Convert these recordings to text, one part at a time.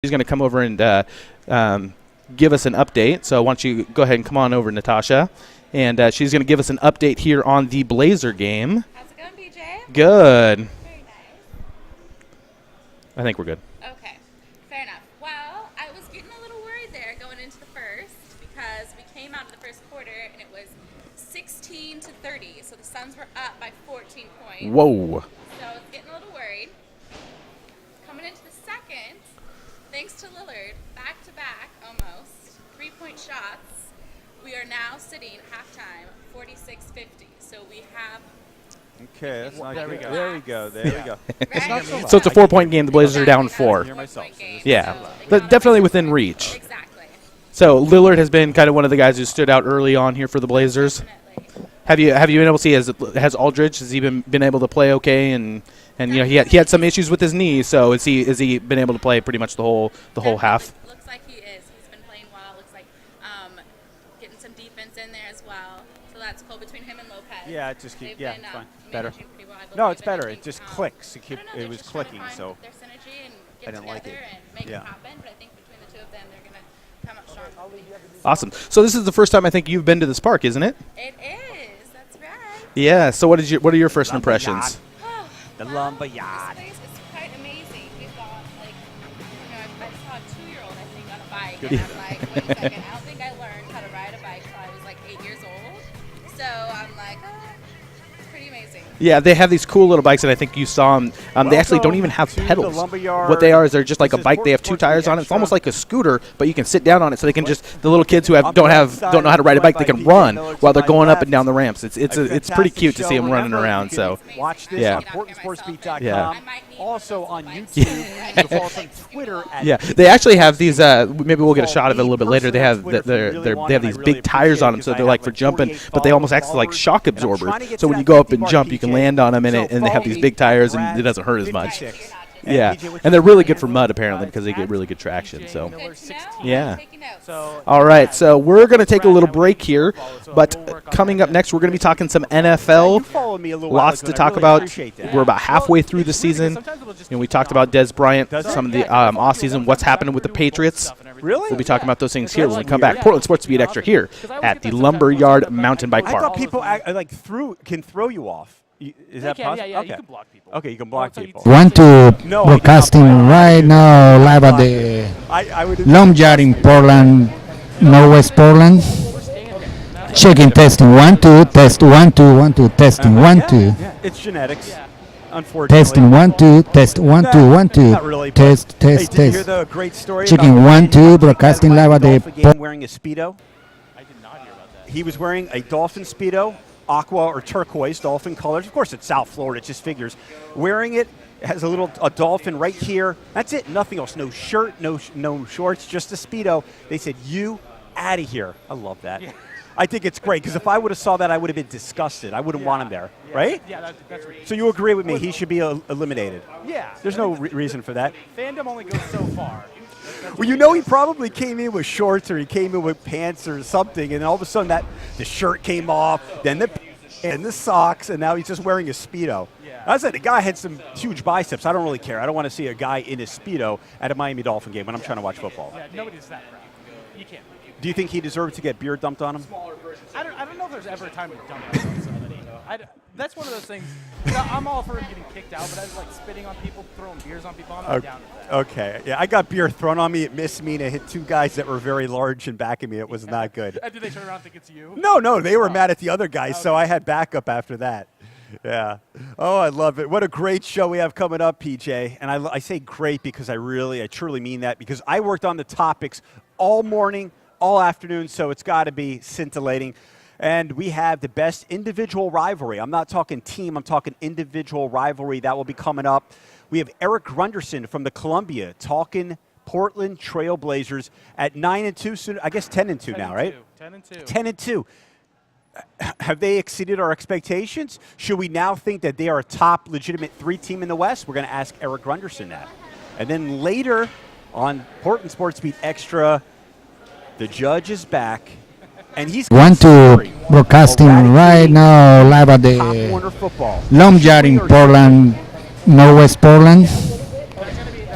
She's going to come over and give us an update. So why don't you go ahead and come on over, Natasha. And she's going to give us an update here on the Blazer game. How's it going, PJ? Good. Very nice. I think we're good. Okay, fair enough. Well, I was getting a little worried there going into the first because we came out of the first quarter and it was 16-30. So the Suns were up by 14 points. Whoa. So I was getting a little worried. Coming into the second, thanks to Lillard, back-to-back almost, 3-point shots, we are now sitting halftime 46-50. So we have... Okay, that's not There we good. go. There we go. There we go. It's not so So it's a 4-point game. The Blazers are down 4. Hear myself. Yeah, but definitely within reach. Exactly. So Lillard has been kind of one of the guys who stood out early on here for the Blazers. Definitely. Have you been able to see has Aldridge, has he been able to play okay, and you know he had some issues with his knee, so is he been able to play pretty much the whole half? Looks like he is. He's been playing well. Looks like getting some defense in there as well. So that's cool between him and Lopez. Yeah, it just keep. They've Yeah, been, fine. managing Better. pretty well, I No, believe, it's and I better. It think, just clicks. I don't know, they're It was just trying to clicking, find so their synergy and I get didn't like together it. and make Yeah. it happen. But I think between the two of them, they're gonna come up strong. Awesome. So this is the first time I think you've been to this park, isn't it? It is. That's right. Yeah. So what are your first impressions? The Well, lumberyard. This place is quite amazing. We've got like, I saw a 2-year-old I think on a bike, Good. and I'm like, wait a second, I don't think I learned how to ride a bike till I was like 8 years old. So I'm like, it's pretty amazing. Yeah, they have these cool little bikes, and I think you saw them. They actually don't even have Welcome to the pedals. lumberyard. What they are is they're just like a This is bike. They have 2 SportsBeat tires on it. It's Extra. almost like a scooter, but you can sit down on it, so they can just the little kids who don't know how to ride a bike, they can PJ run Miller to while they're my going up left. and down the ramps. It's pretty fantastic cute to see show. them running Remember, around. you can So watch this Yeah. on SportsBeat.com. Yeah. Also on YouTube. You can follow us on Twitter. At yeah, they actually have these. Maybe we'll get a shot of it a little bit later. They have they have these big tires on them, so they're like for jumping, but they almost act like shock absorbers. So when you go up and jump, you can land on them, and they have these big tires, and it doesn't hurt as much. Yeah, and they're really good for mud apparently because they get really good traction. So. Good to know. Yeah. I'm taking notes. All right, so we're going to take a little break here, but coming up next, we're going to be talking some NFL. Lots to talk about. We're about halfway through the season. We talked about Des Bryant, some of the off-season, what's happening with the Patriots. Really? We'll be talking about those things here when we come back. Portland SportsBeat Extra here at the Lumberyard Mountain Bike I thought Park. people can throw you off. Is that possible? Yeah, Okay. you can block people. Okay, you can block people. Want to No, broadcasting right now live at the I would. Lumberyard in Portland, Northwest Portland. Checking, testing, 1 2, test 1 2, 1 2, testing 1 2, Yeah, it's genetics. Unfortunately. testing 1 2, test 1 2, 1 2, Not really. but- test Hey, test did you hear test. the great story? Checking about 1 Ryan 2, Gosling broadcasting live at the Dolphin game wearing a speedo. I did not hear about that. He was wearing a Dolphin speedo, aqua or turquoise Dolphin colors. Of course, it's South Florida. It just figures. Wearing it has a dolphin right here. That's it. Nothing else. No shirt. No shorts. Just a speedo. They said, "You out of here." I love that. Yeah. I think it's great because if I would have saw that, I would have been disgusted. I wouldn't want him there, Yeah. right? Yeah, that's ridiculous. So you agree with me? He should be eliminated. Yeah. There's no reason for that. Fandom only goes so far. Well, you know, he probably came in with shorts or he came in with pants or something, and all of a sudden the shirt came off, then the socks, and now he's just wearing a Speedo. Yeah. I said the guy had some huge biceps. I don't really care. I don't want to see a guy in a Speedo at a Miami Dolphin game when I'm trying to watch football. Yeah, nobody's that proud. You can't. Do you think he deserved to get beer dumped on him? I don't know if there's ever a time to dump on somebody. That's one of those things. I'm all for him getting kicked out, but I was like spitting on people, throwing beers on people. I'm not down with that. Okay. Yeah, I got beer thrown on me. It missed me, and it hit 2 guys that were very large in back of me. It was not good. Did they turn around and think it's you? No, they were mad at the other guys, so I had backup after that. Yeah. Oh, I love it. What a great show we have coming up, PJ. And I say great because I truly mean that because I worked on the topics all morning, all afternoon, so it's got to be scintillating. And we have the best individual rivalry. I'm not talking team, I'm talking individual rivalry. That will be coming up. We have Eric Grunderson from the Columbia talking Portland Trail Blazers at 9-2, soon, I guess 10-2 now, right? 10-2. 10-2. Have they exceeded our expectations? Should we now think that they are a top legitimate 3 team in the West? We're going to ask Eric Grunderson that. And then later on Portland SportsBeat Extra, the judge is back, and he's 1 2, broadcasting right now live at Top the Warner football. Lumberyard in Portland, Northwest Portland.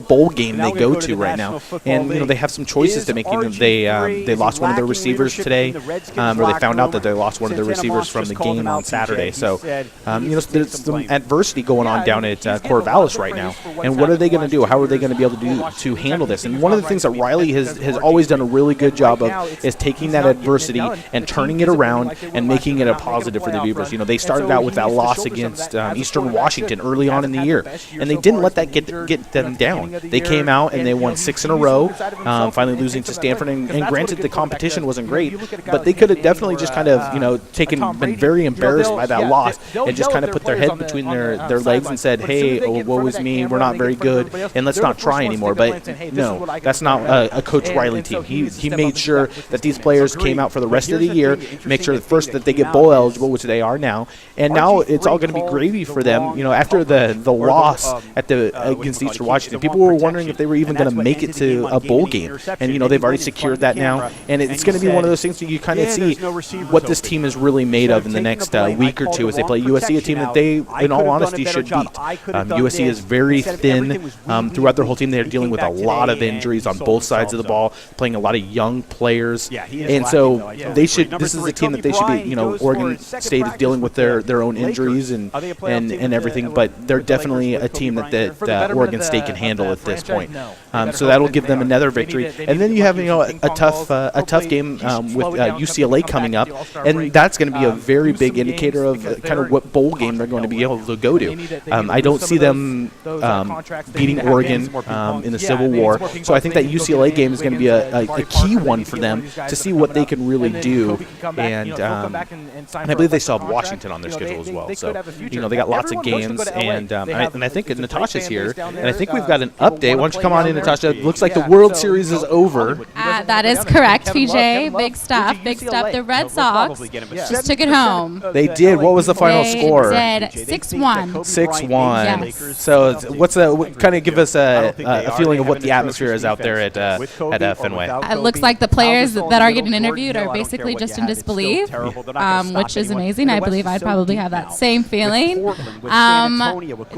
bowl game Now they we're gonna go to to the right now. National and they have some choices to make. They lost one of their receivers today, or they found out that they lost one of their receivers from the game on Saturday. So there's some adversity going on down at Corvallis right now. And what are they going to do? How are they going to be able to handle this? And one of the things that Riley has always done a really good job of is taking that adversity and turning it around and making it a positive for the Beavers. They started out with that loss against Eastern Washington early on in the year, and they didn't let that get them down. They came out and they won 6 in a row, finally losing to Stanford. And granted, the competition wasn't great, but they could have definitely just kind of been very embarrassed by that loss and just kind of put their head between their legs and said, hey, woe is me, we're not very good, and let's not try anymore. But no, that's not a Coach Riley team. He made sure that these players came out for the rest of the year, make sure first that they get bowl eligible, which they are now, and now it's all going to be gravy for them. After the loss against Eastern Washington, people were wondering if they were even going to make it to a bowl game, and they've already secured that now, and it's going to be one of those things that you kind of see what this team is really made of in the next week or two as they play USC, a team that they, in all honesty, should beat. USC is very thin throughout their whole team. They're dealing with a lot of injuries on both sides of the ball, playing a lot of young players, and so they should. This is a team that they should be. Oregon State is dealing with their own injuries and everything, but they're definitely a team that Oregon State can handle at this point. So that'll give them another victory, and then you have a tough game with UCLA coming up, and that's going to be a very big indicator of kind of what bowl game they're going to be able to go to. I don't see them beating Oregon in the Civil War, so I think that UCLA game is going to be a key one for them to see what they can really do, and I believe they still have Washington on their schedule as well. So they got lots of games, and I think Natasha's here, and I think we've got an update. Why don't you come on in, Natasha? It looks like the World Series is over. That is correct, PJ. Big stuff. The Red Sox just took it home. They did. What was the final score? They did 6-1. 6-1. Yes. So kind of give us a feeling of what the atmosphere is out there at Fenway. It looks like the players that are getting interviewed are basically just in disbelief, which is amazing. I believe I'd probably have that same feeling.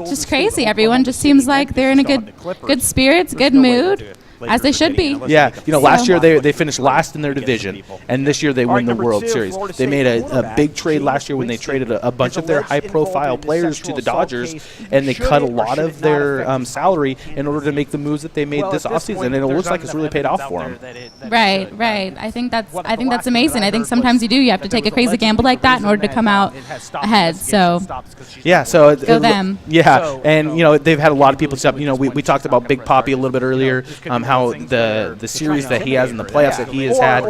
Just crazy. Everyone just seems like they're in a good spirits, good mood. As they should be. Yeah, last year they finished last in their division, and this year they win the World Series. They made a big trade last year when they traded a bunch of their high-profile players to the Dodgers, and they cut a lot of their salary in order to make the moves that they made this offseason, and it looks like it's really paid off for them. Right. I think that's amazing. I think sometimes you have to take a crazy gamble like that in order to come out ahead. So yeah, so go them. Yeah, and they've had a lot of people step. We talked about Big Papi a little bit earlier. How the series that he has in the playoffs that he has had.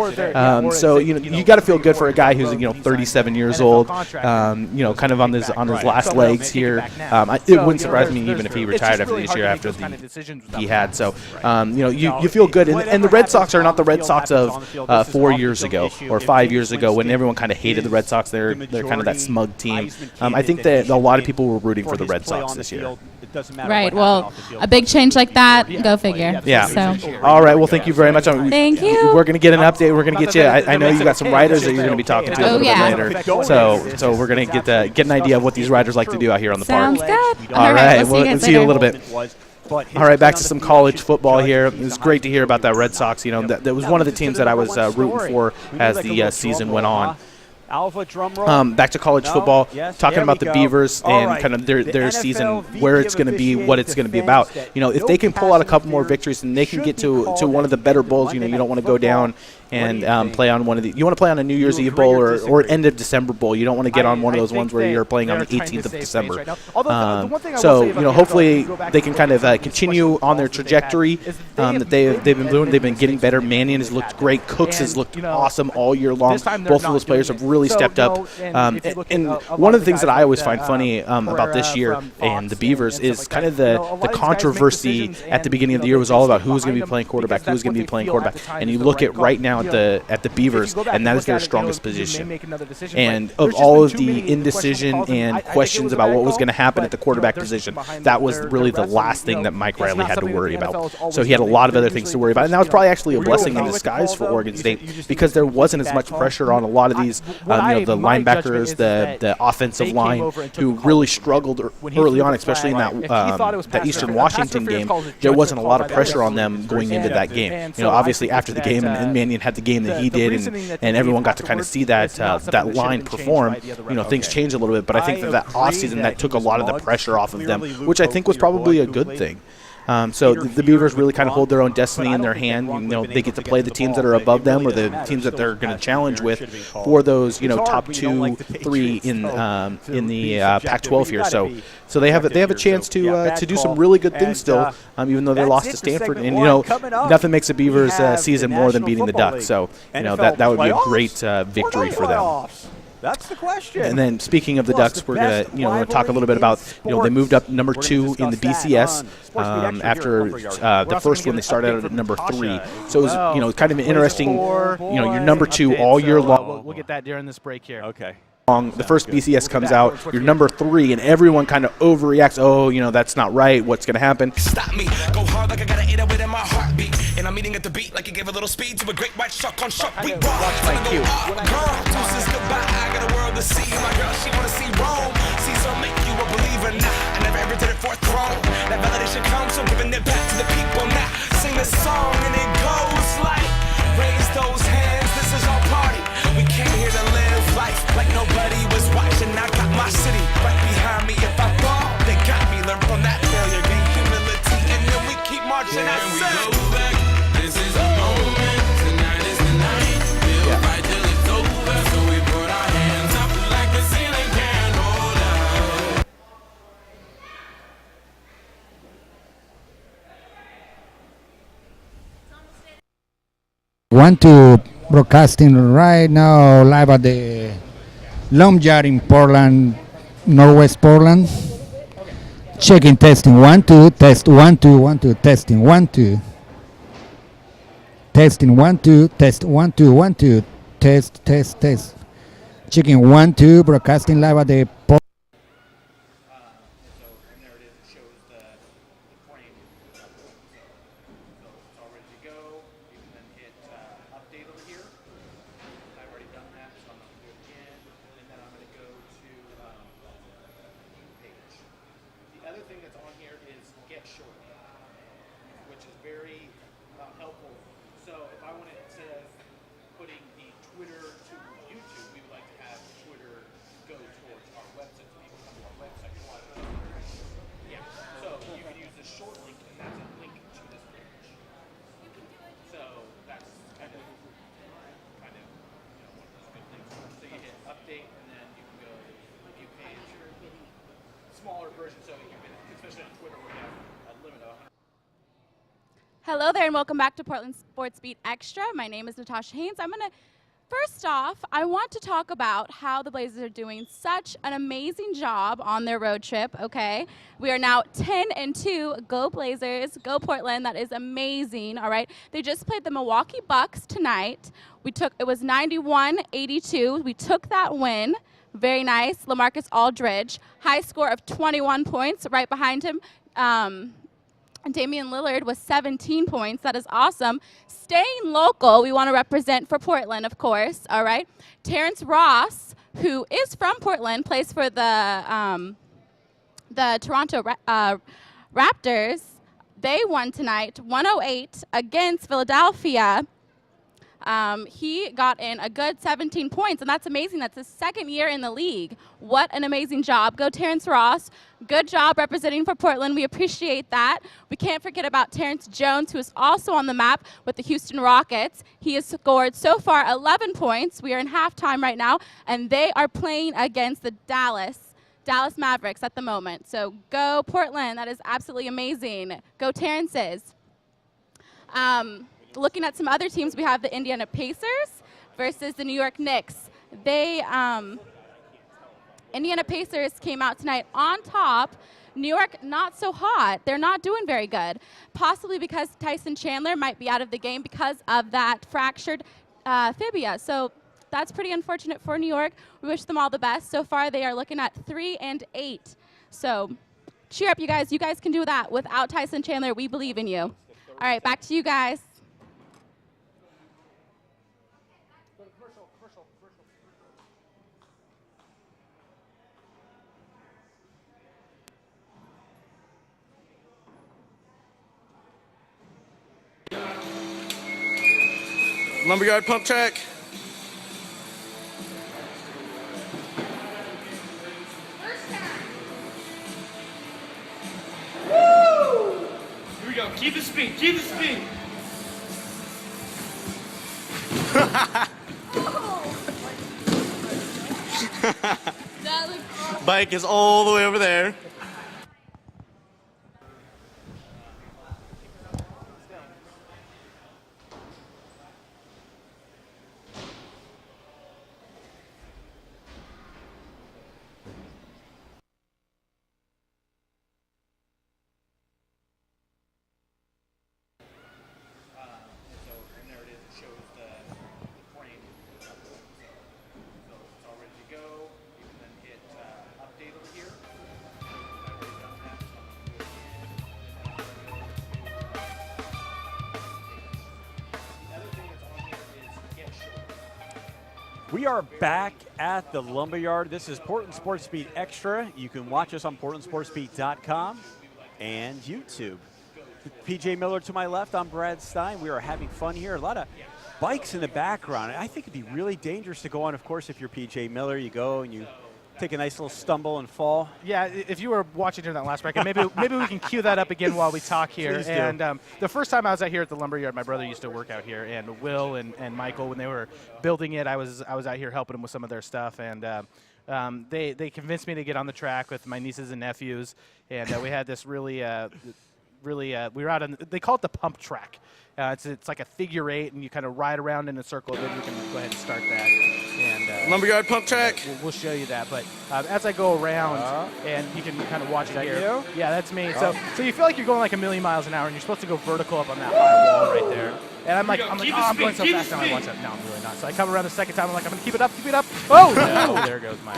So you got to feel good for a guy who's 37 years old. Kind of on his last legs here. It wouldn't surprise me even if he retired after this year after he had. So you feel good. And the Red Sox are not the Red Sox of 4 years ago or 5 years ago when everyone kind of hated the Red Sox. They're kind of that smug team. I think that a lot of people were rooting for the Red Sox this year. Right. Well, a big change like that, go figure. Yeah. So. All right. Well, thank you very much. Thank you. We're going to get an update. We're going to get you. I know you got some riders that you're going to be talking to a little bit later. So we're going to get an idea of what these riders like to do out here on the park. Sounds good. All right. We'll see you in a little bit. All right, back to some college football here. It was great to hear about that Red Sox. That was one of the teams that I was rooting for as the season went on. Back to college football, talking about the Beavers and kind of their season, where it's going to be, what it's going to be about. If they can pull out a couple more victories and they can get to one of the better bowls, you don't want to go down and play on one of the. You want to play on a New Year's Eve bowl or end of December bowl. You don't want to get on one of those ones where you're playing on the 18th of December. So hopefully they can kind of continue on their trajectory that they've been doing. They've been getting better. Mannion has looked great. Cooks has looked awesome all year long. Both of those players have really stepped up. And one of the things that I always find funny about this year and the Beavers is kind of the controversy at the beginning of the year was all about who's going to be playing quarterback, who's going to be playing quarterback. And you look at right now at the Beavers, and that is their strongest position. And of all of the indecision and questions about what was going to happen at the quarterback position, that was really the last thing that Mike Riley had to worry about. So he had a lot of other things to worry about. And that was probably actually a blessing in disguise for Oregon State because there wasn't as much pressure on a lot of these the linebackers, the offensive line, who really struggled early on, especially in that Eastern Washington game. There wasn't a lot of pressure on them going into that game. Obviously after the game, and Mannion had the game that he did, and everyone got to kind of see that line perform. Things changed a little bit, but I think that offseason that took a lot of the pressure off of them, which I think was probably a good thing. So the Beavers really kind of hold their own destiny in their hand. They get to play the teams that are above them or the teams that they're going to challenge with for those top 2, 3 in the Pac-12 here. So they have a chance to do some really good things still, even though they lost to Stanford. And nothing makes a Beavers season more than beating the Ducks. So that would be a great victory for them. That's the question. And then speaking of the Ducks, we're gonna talk a little bit about they moved up number 2 in the BCS after the first one. They started out at number 3, so it was kind of an interesting. You're number 2 all year long. We'll get that during this break here. Okay. The first BCS comes out, you're number 3, and everyone kind of overreacts. Oh, that's not right. What's going to happen? Stop me. Go hard like I got an 808 in my heartbeat. And I'm eating at the beat like it gave a little speed to a great white shark on shark. We rock. my cue. Girl, deuces goodbye. I got a world to see. My girl, she want to see Rome. Caesar make you a believer. Nah, I never ever did it for a throne. That validation comes from giving it back to the people. Now, sing this song and it goes like, raise those hands. This is our party. We came here to live life like nobody was watching. I got my city right behind me. If I fall, they got me. Learn from that failure, gain humility, and then we keep marching. I said, this is the moment. Tonight is the night. We'll fight till it's over. So we put our hands up like the ceiling can't hold us. 1-2 broadcasting right now live at the Lumberyard in Portland, Northwest Portland. Checking, testing, 1-2, test, 1-2, 1-2, testing, 1-2. Testing, 1-2, test, 1-2, 1-2, test, test, test. Checking, 1-2, broadcasting live at the Hello there, and welcome back to Portland SportsBeat Extra. My name is Natasha Haynes. First off, I want to talk about how the Blazers are doing such an amazing job on their road trip, okay? We are now 10-2. Go Blazers, go Portland. That is amazing, all right? They just played the Milwaukee Bucks tonight. It was 91-82. We took that win. Very nice. LaMarcus Aldridge, high score of 21 points. Right behind him, and Damian Lillard was 17 points. That is awesome. Staying local, we want to represent for Portland, of course, all right? Terrence Ross, who is from Portland, plays for the Toronto Raptors. They won tonight, 108 against Philadelphia. He got in a good 17 points, and that's amazing. That's his second year in the league. What an amazing job. Go Terrence Ross. Good job representing for Portland. We appreciate that. We can't forget about Terrence Jones, who is also on the map with the Houston Rockets. He has scored so far 11 points. We are in halftime right now, and they are playing against the Dallas Mavericks at the moment. So go Portland. That is absolutely amazing. Go Terrences. Looking at some other teams, we have the Indiana Pacers versus the New York Knicks. Indiana Pacers came out tonight on top. New York, not so hot. They're not doing very good, possibly because Tyson Chandler might be out of the game because of that fractured fibia. So that's pretty unfortunate for New York. We wish them all the best. So far, they are looking at 3-8. So cheer up, you guys. You guys can do that. Without Tyson Chandler, we believe in you. All right, back to you guys. Lumberyard pump track. Here we go. Keep the speed. Keep the speed. That looks awesome. Bike is all the way over there. And there it is. It shows the frame. So it's all ready to go. You can then hit update over here. I've already done that, so I'm going to do it again. The other thing that's on here is get short. We are back at the Lumberyard. This is Portland SportsBeat Extra. You can watch us on PortlandSportsBeat.com and YouTube. PJ Miller to my left, I'm Brad Stein. We are having fun here. A lot of bikes in the background. I think it'd be really dangerous to go on, of course, if you're PJ Miller. You go and you take a nice little stumble and fall. Yeah, if you were watching during that last bracket, maybe we can cue that up again while we talk here. Please do. And the first time I was out here at the Lumberyard, my brother used to work out here, and Will and Michael, when they were building it, I was out here helping them with some of their stuff, and they convinced me to get on the track with my nieces and nephews, and we had this really we were out on, they call it the pump track. It's like a figure 8, and you kind of ride around in a circle. Then you can go ahead and start that. And Lumberyard pump track. we'll show you that. But as I go around, and you can kind of watch it here. you? Yeah, that's me. So you feel like you're going like 1,000,000 miles an hour, and you're supposed to go vertical up on that high wall right there. And I'm like, I'm going so fast now. I watch that. No, I'm really not. So I come around the second time. I'm like, I'm gonna keep it up, keep it up. Oh no! There goes my.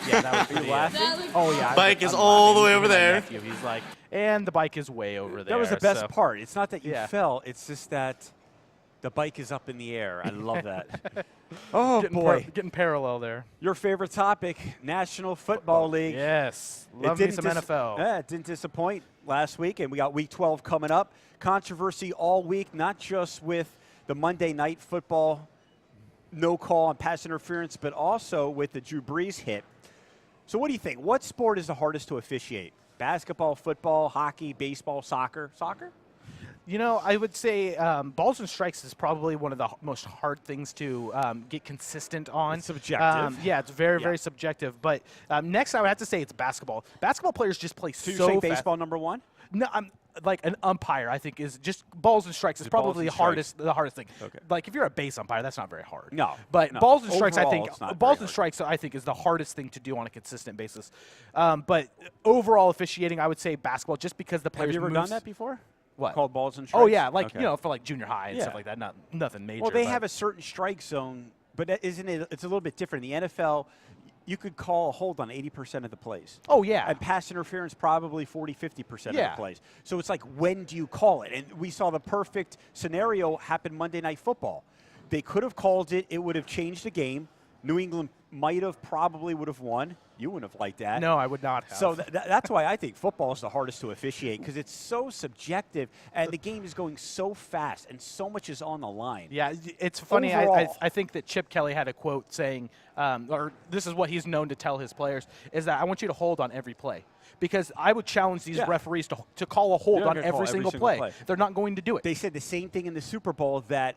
Yeah, that was pretty. That looks Oh yeah. Bike is I'm all the laughing. way Even over my there. nephew, he's like, and the bike is way over there. That was the best so- part. It's not that you Yeah. fell. It's just that the bike is up in the air. I love that. Oh, Getting boy. getting parallel there. Your favorite topic, National Football League. Yes, It love me didn't some NFL. It didn't disappoint last week, and we got Week 12 coming up. Controversy all week, not just with the Monday Night Football no call on pass interference, but also with the Drew Brees hit. So what do you think? What sport is the hardest to officiate? Basketball, football, hockey, baseball, soccer? Soccer? You know, I would say balls and strikes is probably one of the most hard things to get consistent on. It's subjective. Yeah, it's very subjective. But next, I would have to say it's basketball. Basketball players just play So so you say fast. baseball number one? No, I'm like an umpire. I think is just balls and strikes is balls probably and the hardest thing. Okay. Like if you're a base umpire, that's not very hard. No, but no. balls and strikes, I Overall, think it's not balls very and hard. strikes, I think, is the hardest thing to do on a consistent basis. But overall officiating, I would say basketball, just because the players. Have you ever done moves- that before? What? Called balls and strikes? Oh yeah, like Okay. you know, for like junior high and Yeah. stuff like that. Nothing major. Well, they but- have a certain strike zone, but isn't it? It's a little bit different. In the NFL, you could call a hold on 80% of the plays. Oh yeah. And pass interference probably 40, 50% of Yeah. the plays. So it's like, when do you call it? And we saw the perfect scenario happen Monday Night Football. They could have called it. It would have changed the game. New England might have, probably would have won. You wouldn't have liked that. No, I would not have. So that's why I think football is the hardest to officiate, because it's so subjective and the game is going so fast and so much is on the line. Yeah, it's funny. Overall. I think that Chip Kelly had a quote saying, or this is what he's known to tell his players, is that I want you to hold on every play. Because I would challenge these Yeah. referees to call a hold They're not on gonna every call single play. They're not going to do it. They said the same thing in the Super Bowl, that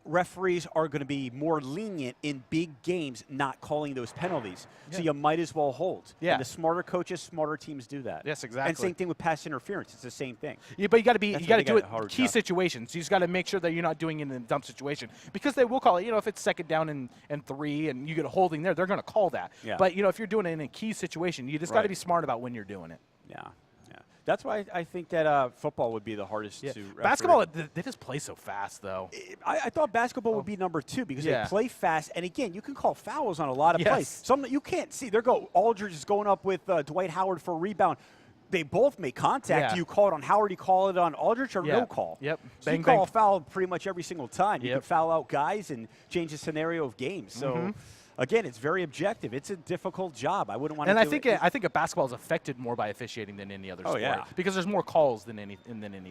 referees are going to be more lenient in big games, not calling those penalties. So you might as well hold. Yeah. And the smarter coaches, smarter teams do that. Yes, exactly. And same thing with pass interference. It's the same thing. Yeah, but you got to be, That's you why got to they do got it a hard key job. situations. You just got to make sure that you're not doing it in a dumb situation, because they will call it. You know, if it's second down and 3 and you get a holding there, they're going to call that. Yeah. But you know, if you're doing it in a key situation, you just got to Right. be smart about when you're doing it. Yeah. That's why I think that football would be the hardest Yeah. to referee. Basketball, they just play so fast though. I thought basketball would be number 2, because Yeah. they play fast, and again, you can call fouls on a lot of Yes. plays. Some you can't see. Aldridge is going up with Dwight Howard for a rebound. They both make contact. Yeah. Do you call it on Howard? You call it on Aldridge, or Yeah. no call? Yep. So Bang, you call bang. a foul pretty much every single time. You Yep. can foul out guys and change the scenario of games. So. Mm-hmm. Again, it's very objective. It's a difficult job. I wouldn't want to. And I do think it. I think basketball is affected more by officiating than any other sport, yeah. because there's more calls than any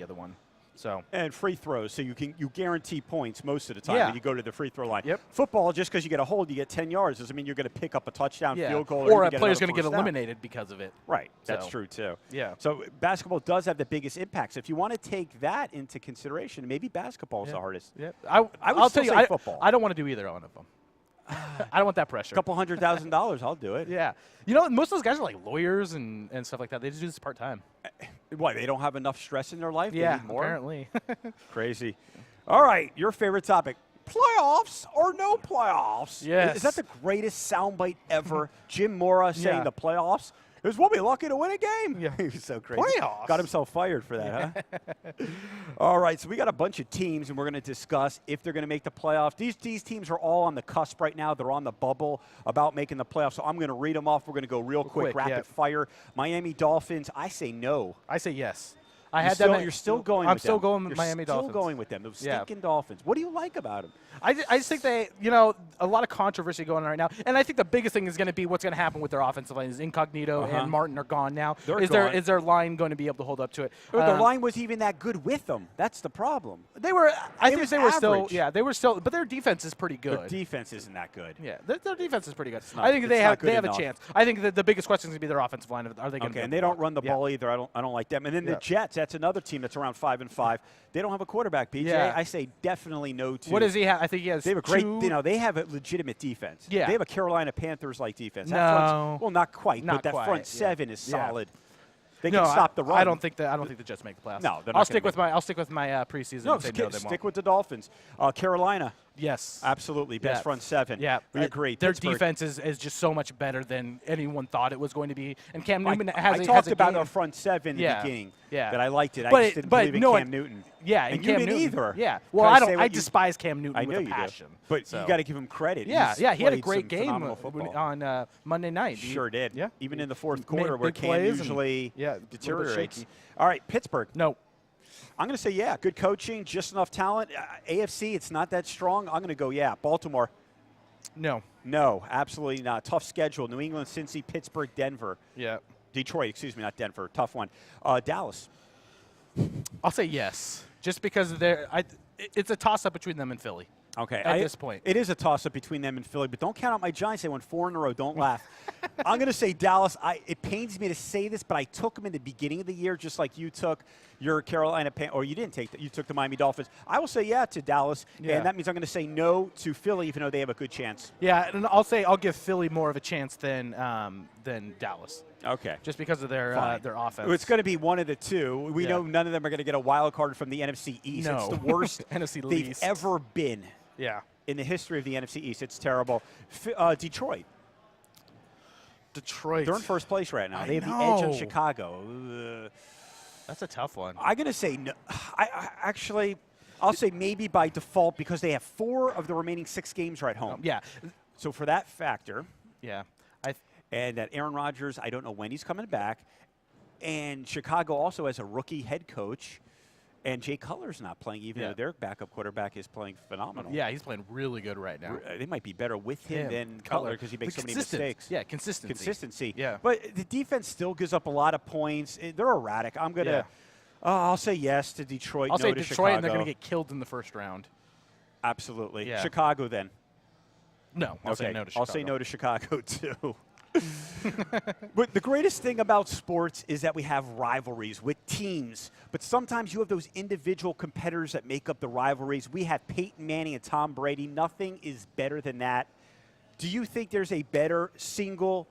other one. So And free throws, so you guarantee points most of the time Yeah. when you go to the free throw line. Yep. Football, just because you get a hold, you get 10 yards, doesn't mean you're going to pick up a touchdown, yeah. field goal, or even a player's going to get eliminated because of it. Right, that's So, true too. yeah. So basketball does have the biggest impacts. If you want to take that into consideration, maybe basketball is the hardest. Yeah. I would I'll still tell you, say football. I don't want to do either one of them. I don't want that pressure. A couple $100,000, I'll do it. Yeah. You know, most of those guys are like lawyers and stuff like that. They just do this part time. Why, they don't have enough stress in their life? They Yeah, need more? apparently. Crazy. All right, your favorite topic. Playoffs or no playoffs? Yes. Is that the greatest soundbite ever? Jim Mora saying Yeah. the playoffs? Because we'll be lucky to win a game. Yeah. He was so crazy. Playoffs? Got himself fired for that, huh? All right, so we got a bunch of teams, and we're going to discuss if they're going to make the playoffs. These teams are all on the cusp right now. They're on the bubble about making the playoffs. So I'm going to read them off. We're going to go real quick, rapid yeah. fire. Miami Dolphins, I say no. I say yes. I had Still- them. you're still going I'm with still them. going with You're Miami still Dolphins. going with them. Those Yeah. stinking Dolphins. What do you like about them? I just think they, you know, a lot of controversy going on right now, and I think the biggest thing is going to be what's going to happen with their offensive line. Is Incognito and Martin are gone now. They're is gone. their line going to be able to hold up to it? The line was even that good with them. That's the problem. They were. I think was they were still. average. Yeah, they were still. But their defense is pretty good. Their defense isn't that good. Yeah, their defense is pretty good. not- I think it's they not have good a enough. chance. I think that the biggest question is going to be their offensive line. Are they going to? Okay, and they don't run the Yeah. ball either. I don't like them. And then Yeah. the Jets, that's another team that's around 5-5. They don't have a quarterback, PJ. Yeah. I say definitely no to. What does he have? I think he has. They have a great, two- they have a legitimate defense. Yeah. They have a Carolina Panthers-like defense. That No. front, well, not quite, Not but that quite, front yeah. seven is Yeah. solid. They No, can stop the run. I don't think the Jets make the playoffs. No, they're not I'll gonna stick with make my. I'll stick with my preseason. No, and say no, they stick won't. with the Dolphins. Carolina, Yes. absolutely, best Yeah. front seven. Yeah, we agree. Their Pittsburgh, defense is just so much better than anyone thought it was going to be. And Cam Newton I has talked a about game. our front seven in the Yeah, beginning. yeah. That I liked it. I But just it- didn't but believe in no, Cam Newton. Yeah, and Cam you didn't Newton. either. Yeah. Well, Gotta I say don't. what I you- despise Cam Newton I with know a you passion. do. But So. you got to give him credit. Yeah, He's yeah. He had a played great some game phenomenal football. on Monday night. Sure did. Yeah. Even in the fourth Made quarter where big Cam plays and- usually yeah, a little bit deteriorates. shaky. All right, Pittsburgh. No. I'm going to say, yeah, good coaching, just enough talent. AFC, it's not that strong. I'm going to go, yeah. Baltimore, No. no, absolutely not. Tough schedule. New England, Cincy, Pittsburgh, Denver. Yeah. Detroit, excuse me, not Denver. Tough one. Dallas. I'll say yes, just because it's a toss-up between them and Philly. Okay. At this point. It is a toss-up between them and Philly, but don't count out my Giants. They won 4 in a row. Don't laugh. I'm going to say Dallas. It pains me to say this, but I took them in the beginning of the year, just like you took your Carolina or you didn't take you took the Miami Dolphins. I will say yeah to Dallas, Yeah. and that means I'm going to say no to Philly, even though they have a good chance. Yeah, and I'll give Philly more of a chance than Dallas, Okay. just because of their Fine. offense. It's going to be one of the two. We Yeah. know none of them are going to get a wild card from the NFC East. It's No. the worst NFC they've least. ever been Yeah. in the history of the NFC East. It's terrible. Detroit. Detroit. They're in first place right now. I They have the edge on know. Chicago. That's a tough one. I'm going to say no. I'll say maybe by default because they have 4 of the remaining 6 games right home. Yeah. So for that factor, Yeah. and that Aaron Rodgers, I don't know when he's coming back, and Chicago also has a rookie head coach, and Jay Cutler's not playing, even Yeah. though their backup quarterback is playing phenomenal. Yeah, he's playing really good right now. They might be better with him than Cutler because he makes so many mistakes. Yeah, consistency. Consistency. Yeah. But the defense still gives up a lot of points. They're erratic. I'm going to I'll say yes to Detroit, I'll no say to Detroit, Chicago. and they're going to get killed in the first round. Absolutely. Yeah. Chicago then. No, I'll say no to Chicago. I'll say no to Chicago too. But the greatest thing about sports is that we have rivalries with teams. But sometimes you have those individual competitors that make up the rivalries. We have Peyton Manning and Tom Brady. Nothing is better than that. Do you think there's a better single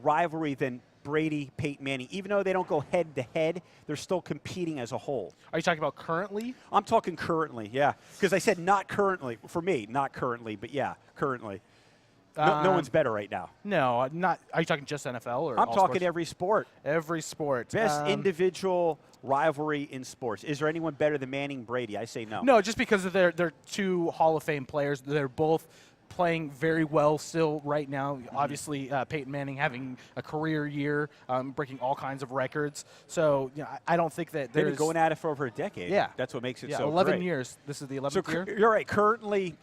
rivalry than Brady, Peyton Manning? Even though they don't go head to head, they're still competing as a whole. Are you talking about currently? I'm talking currently, yeah. Because I said not currently. For me, not currently, but yeah, currently. No one's better right now. No, not. Are you talking just NFL or? I'm all talking sports? every sport. Every sport. Best individual rivalry in sports. Is there anyone better than Manning, Brady? I say no. No, just because of they're 2 Hall of Fame players. They're both playing very well still right now. Obviously, Peyton Manning having a career year, breaking all kinds of records. So I don't think that They've there's been going at it for over a decade. Yeah. That's what makes it yeah, so 11 great. years. This is the 11th So year. you're right. Currently,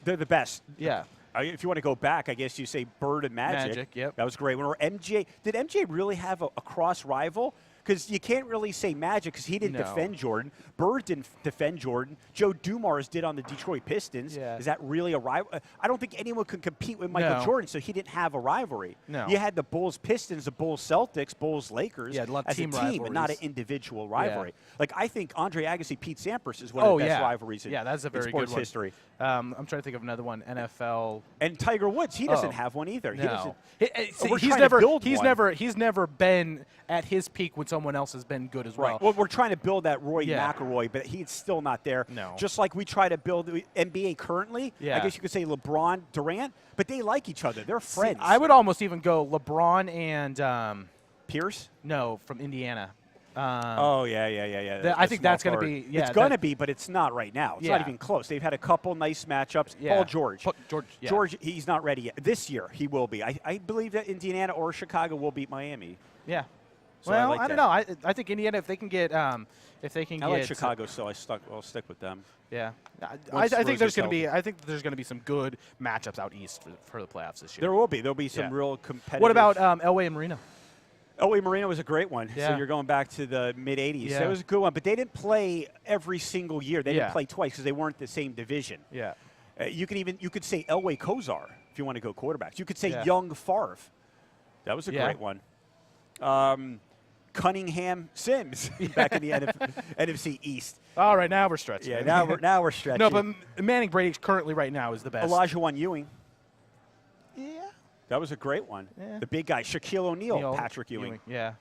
they're the best. Yeah. If you want to go back, I guess you say Bird and Magic. Magic, yep. That was great. When MJ, did MJ really have a cross rival? because you can't really say Magic because he didn't No. defend Jordan. Bird didn't defend Jordan. Joe Dumars did on the Detroit Pistons. Yeah. Is that really a rival? I don't think anyone could compete with Michael No. Jordan, so he didn't have a rivalry. No. You had the Bulls Pistons, the Bulls Celtics, Bulls Lakers Yeah, a lot of as team a team, and not an rivalries. individual rivalry. Like I think Andre Agassi, Pete Sampras is one Oh, of the best yeah. rivalries in, Yeah, that's a in very sports good one. history. I'm trying to think of another one. NFL. And Tiger Woods, he doesn't Oh. have one either. He No. doesn't. See, We're he's trying to never build he's one. never been at his peak when someone else has been good as well. Right. Well, we're trying to build that Roy Yeah. McIlroy, but he's still not there. No. Just like we try to build the NBA currently. Yeah. I guess you could say LeBron, Durant, but they like each other. They're See, friends. I would almost even go LeBron and Pierce? no, from Indiana. Oh, yeah. I think that's going to be. Yeah, it's going to be, but it's not right now. It's not Yeah. even close. They've had a couple nice matchups. Yeah. Paul George. George. Yeah. George, he's not ready yet. This year, he will be. I believe that Indiana or Chicago will beat Miami. Yeah. So I Well, like I don't that. know. I think Indiana, if they can get, I like Chicago, so I'll stick with them. Yeah. Once I Rose think there's is going to be. healthy. I think there's going to be some good matchups out east for the playoffs this year. There will be. There'll be some Yeah. real competitive. What about Elway and Marino? Elway Marino was a great one. So Yeah. you're going back to the mid-'80s. Yeah. So it was a good one, but they didn't play every single year. They Yeah. didn't play twice because they weren't the same division. Yeah. You could say Elway Kozar if you want to go quarterbacks. You could say Yeah. Young Favre. That was a Yeah. great one. Cunningham Sims back in the NFC East. All right, now we're stretching. Yeah, now we're stretching. No, but Manning Brady currently right now is the best. Elijah Ewing. Yeah. That was a great one. Yeah. The big guy, Shaquille O'Neal, Neal, Patrick Ewing. Yeah.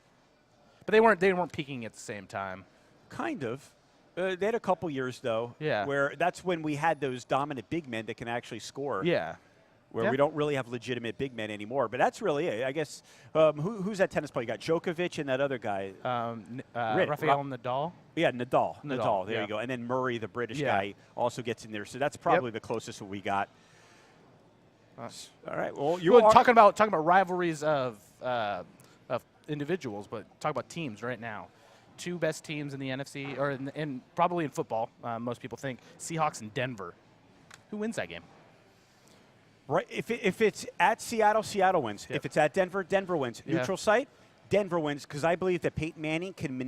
But they weren't peaking at the same time. Kind of. They had a couple years, though, Yeah. where that's when we had those dominant big men that can actually score. Yeah. Where Yeah. we don't really have legitimate big men anymore. But that's really it. I guess, who's that tennis player? You got Djokovic and that other guy. Rafael Nadal. Yeah, Nadal. Nadal, There yeah. you go. And then Murray, the British Yeah. guy, also gets in there. So that's probably the closest we got. All right. Well, Talking about rivalries of individuals, but talk about teams right now. Two best teams in the NFC, or in probably in football. Most people think Seahawks and Denver. Who wins that game? Right. If it's at Seattle, Seattle wins. Yep. If it's at Denver, Denver wins. Yeah. Neutral site, Denver wins because I believe that Peyton Manning can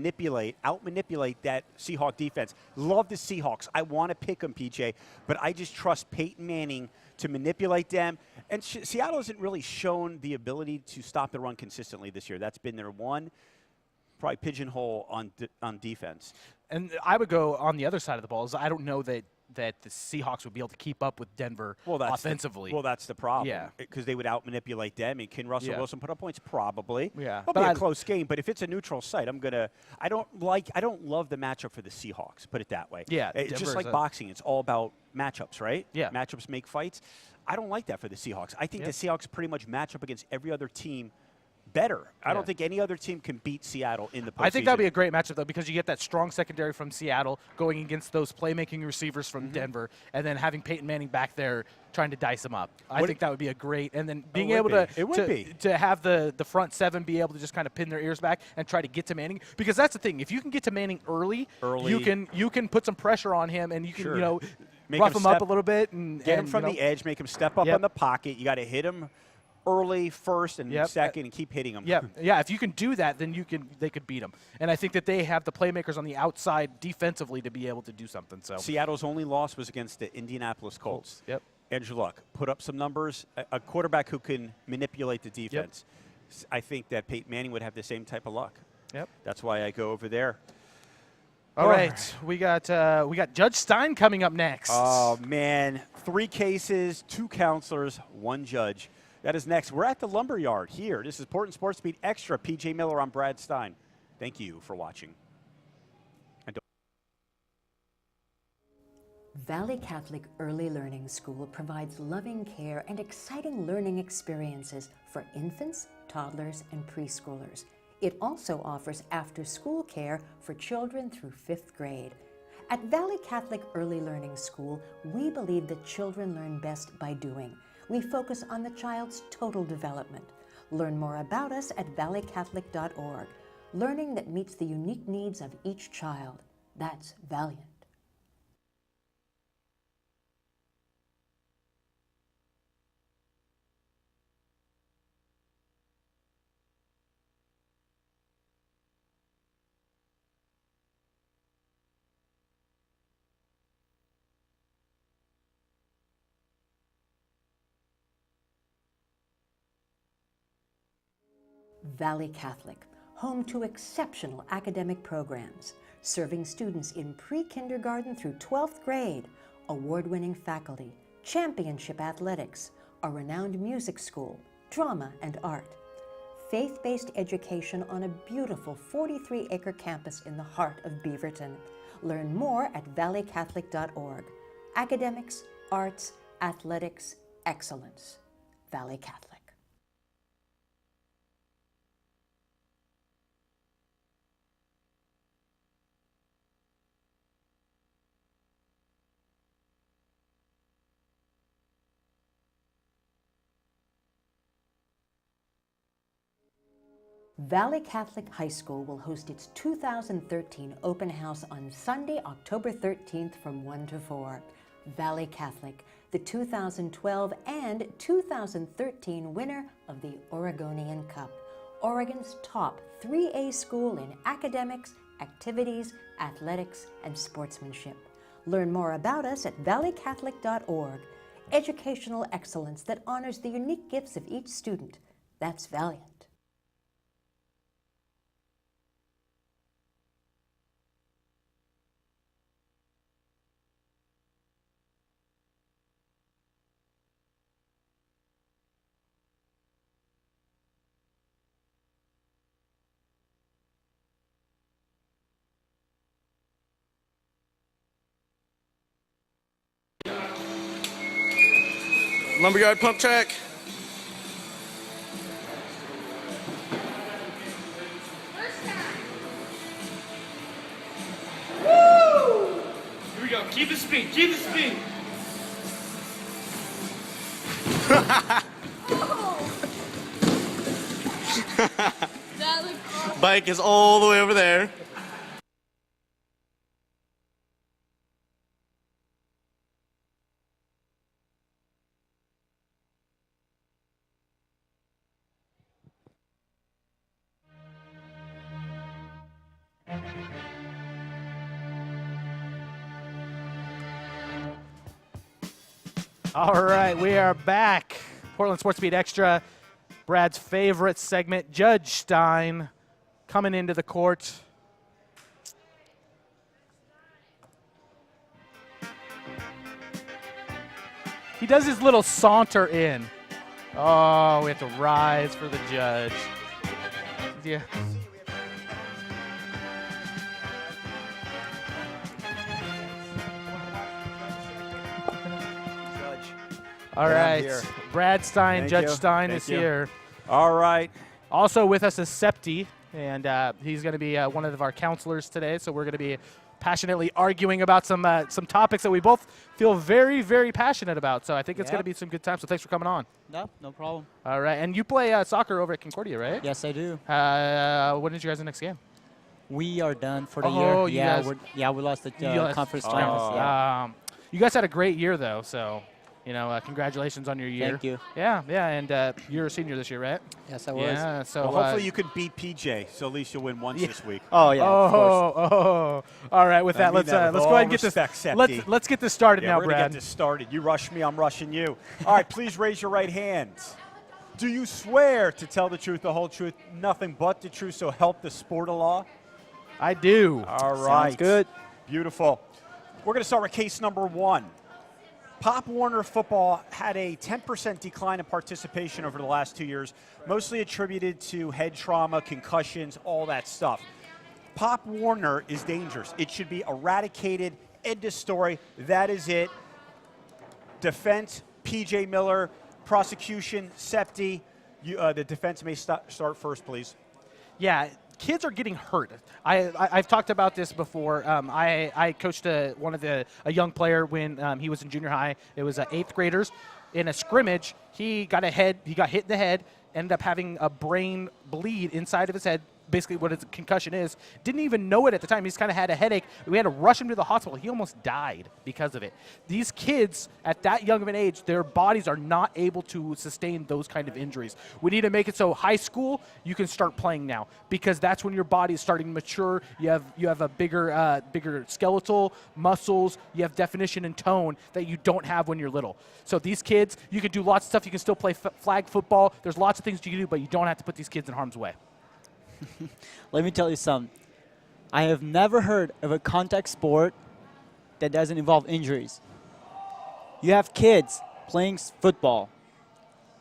out-manipulate that Seahawk defense. Love the Seahawks. I want to pick them, PJ, but I just trust Peyton Manning to manipulate them. And Seattle hasn't really shown the ability to stop the run consistently this year. That's been their one probably pigeonhole on defense. And I would go on the other side of the ball. Is I don't know that the Seahawks would be able to keep up with Denver offensively. That's the problem. Yeah. Because they would out-manipulate them. And can Russell Yeah. Wilson put up points? Probably. Yeah. It'll But be a close game, but if it's a neutral site, I don't love the matchup for the Seahawks, put it that way. Yeah, It's just Denver's like boxing. It's all about matchups, right? Yeah. Matchups make fights. I don't like that for the Seahawks. I think Yeah. the Seahawks pretty much match up against every other team better. I don't Yeah. think any other team can beat Seattle in the postseason. I think that would be a great matchup, though, because you get that strong secondary from Seattle going against those playmaking receivers from Mm-hmm. Denver, and then having Peyton Manning back there trying to dice them up. I What think that would be a great, and then being would able be. It would be. to have the front seven be able to just kind of pin their ears back and try to get to Manning, because that's the thing. If you can get to Manning early. you can put some pressure on him, and you can Sure. Make rough him him up step- a little bit and Get him from the edge, make him step up Yep. on the pocket. You got to hit him early, first, and Yep. second, and keep hitting him. Yeah. If you can do that, then they could beat them. And I think that they have the playmakers on the outside defensively to be able to do something. So Seattle's only loss was against the Indianapolis Colts. Yep. Andrew Luck put up some numbers. A quarterback who can manipulate the defense. I think that Peyton Manning would have the same type of luck. Yep. That's why I go over there. All right, we got Judge Stein coming up next. Oh man, 3 cases, 2 counselors, 1 judge. That is next. We're at the Lumberyard here. This is Portland SportsBeat Extra. PJ Miller, I'm Brad Stein. Thank you for watching. Valley Catholic Early Learning School provides loving care and exciting learning experiences for infants, toddlers, and preschoolers. It also offers after-school care for children through 5th grade. At Valley Catholic Early Learning School, we believe that children learn best by doing. We focus on the child's total development. Learn more about us at valleycatholic.org. Learning that meets the unique needs of each child. That's Valiant. Valley Catholic, home to exceptional academic programs, serving students in pre-kindergarten through 12th grade, award-winning faculty, championship athletics, a renowned music school, drama and art. Faith-based education on a beautiful 43-acre campus in the heart of Beaverton. Learn more at valleycatholic.org. Academics, arts, athletics, excellence. Valley Catholic. Valley Catholic High School will host its 2013 open house on Sunday, October 13th from 1 to 4. Valley Catholic, the 2012 and 2013 winner of the Oregonian Cup, Oregon's top 3A school in academics, activities, athletics, and sportsmanship. Learn more about us at valleycatholic.org. Educational excellence that honors the unique gifts of each student. That's Valiant. Lumberyard pump track. Woo! Here we go. Keep the speed. Keep the speed. That looked awesome. Bike is all the way over there. All right, we are back. Portland SportsBeat Extra. Brad's favorite segment, Judge Stein, coming into the court. He does his little saunter in. Oh, we have to rise for the judge. Yeah. All right, Brad Stein, Judge Stein is here. All right. Also with us is Septi, and he's going to be one of our counselors today. So we're going to be passionately arguing about some topics that we both feel very, very passionate about. So I think it's going to be some good time. So thanks for coming on. No problem. All right, and you play soccer over at Concordia, right? Yes, I do. When is you guys' next game? We are done for the Oh, year. you We lost the lost- conference finals. Yeah. You guys had a great year, though. So. Congratulations on your year. Thank you. Yeah, and you're a senior this year, right? Yes, I was. Yeah, so Well, hopefully you can beat PJ, so at least you'll win once this week. Oh yeah. Of course. Oh, all right. With that, let's go ahead and get this. Let's get this started now, we're Brad. gonna get this started. You rush me, I'm rushing you. All right, please raise your right hands. Do you swear to tell the truth, the whole truth, nothing but the truth, so help the sport of law? I do. All right. Sounds good. Beautiful. We're going to start with case number 1. Pop Warner football had a 10% decline in participation over the last 2 years, mostly attributed to head trauma, concussions, all that stuff. Pop Warner is dangerous. It should be eradicated. End of story. That is it. Defense, PJ Miller. Prosecution, Septi. The defense may start first, please. Yeah. Kids are getting hurt. I've talked about this before. I coached a young player when he was in junior high. It was 8th graders. In a scrimmage, he got hit in the head, ended up having a brain bleed inside of his head, basically what a concussion is. Didn't even know it at the time. He's kind of had a headache. We had to rush him to the hospital. He almost died because of it. These kids at that young of an age, their bodies are not able to sustain those kind of injuries. We need to make it so high school, you can start playing now, because that's when your body is starting to mature. You have a bigger skeletal, muscles, you have definition and tone that you don't have when you're little. So these kids, you can do lots of stuff. You can still play flag football. There's lots of things you can do, but you don't have to put these kids in harm's way. Let me tell you something. I have never heard of a contact sport that doesn't involve injuries. You have kids playing football.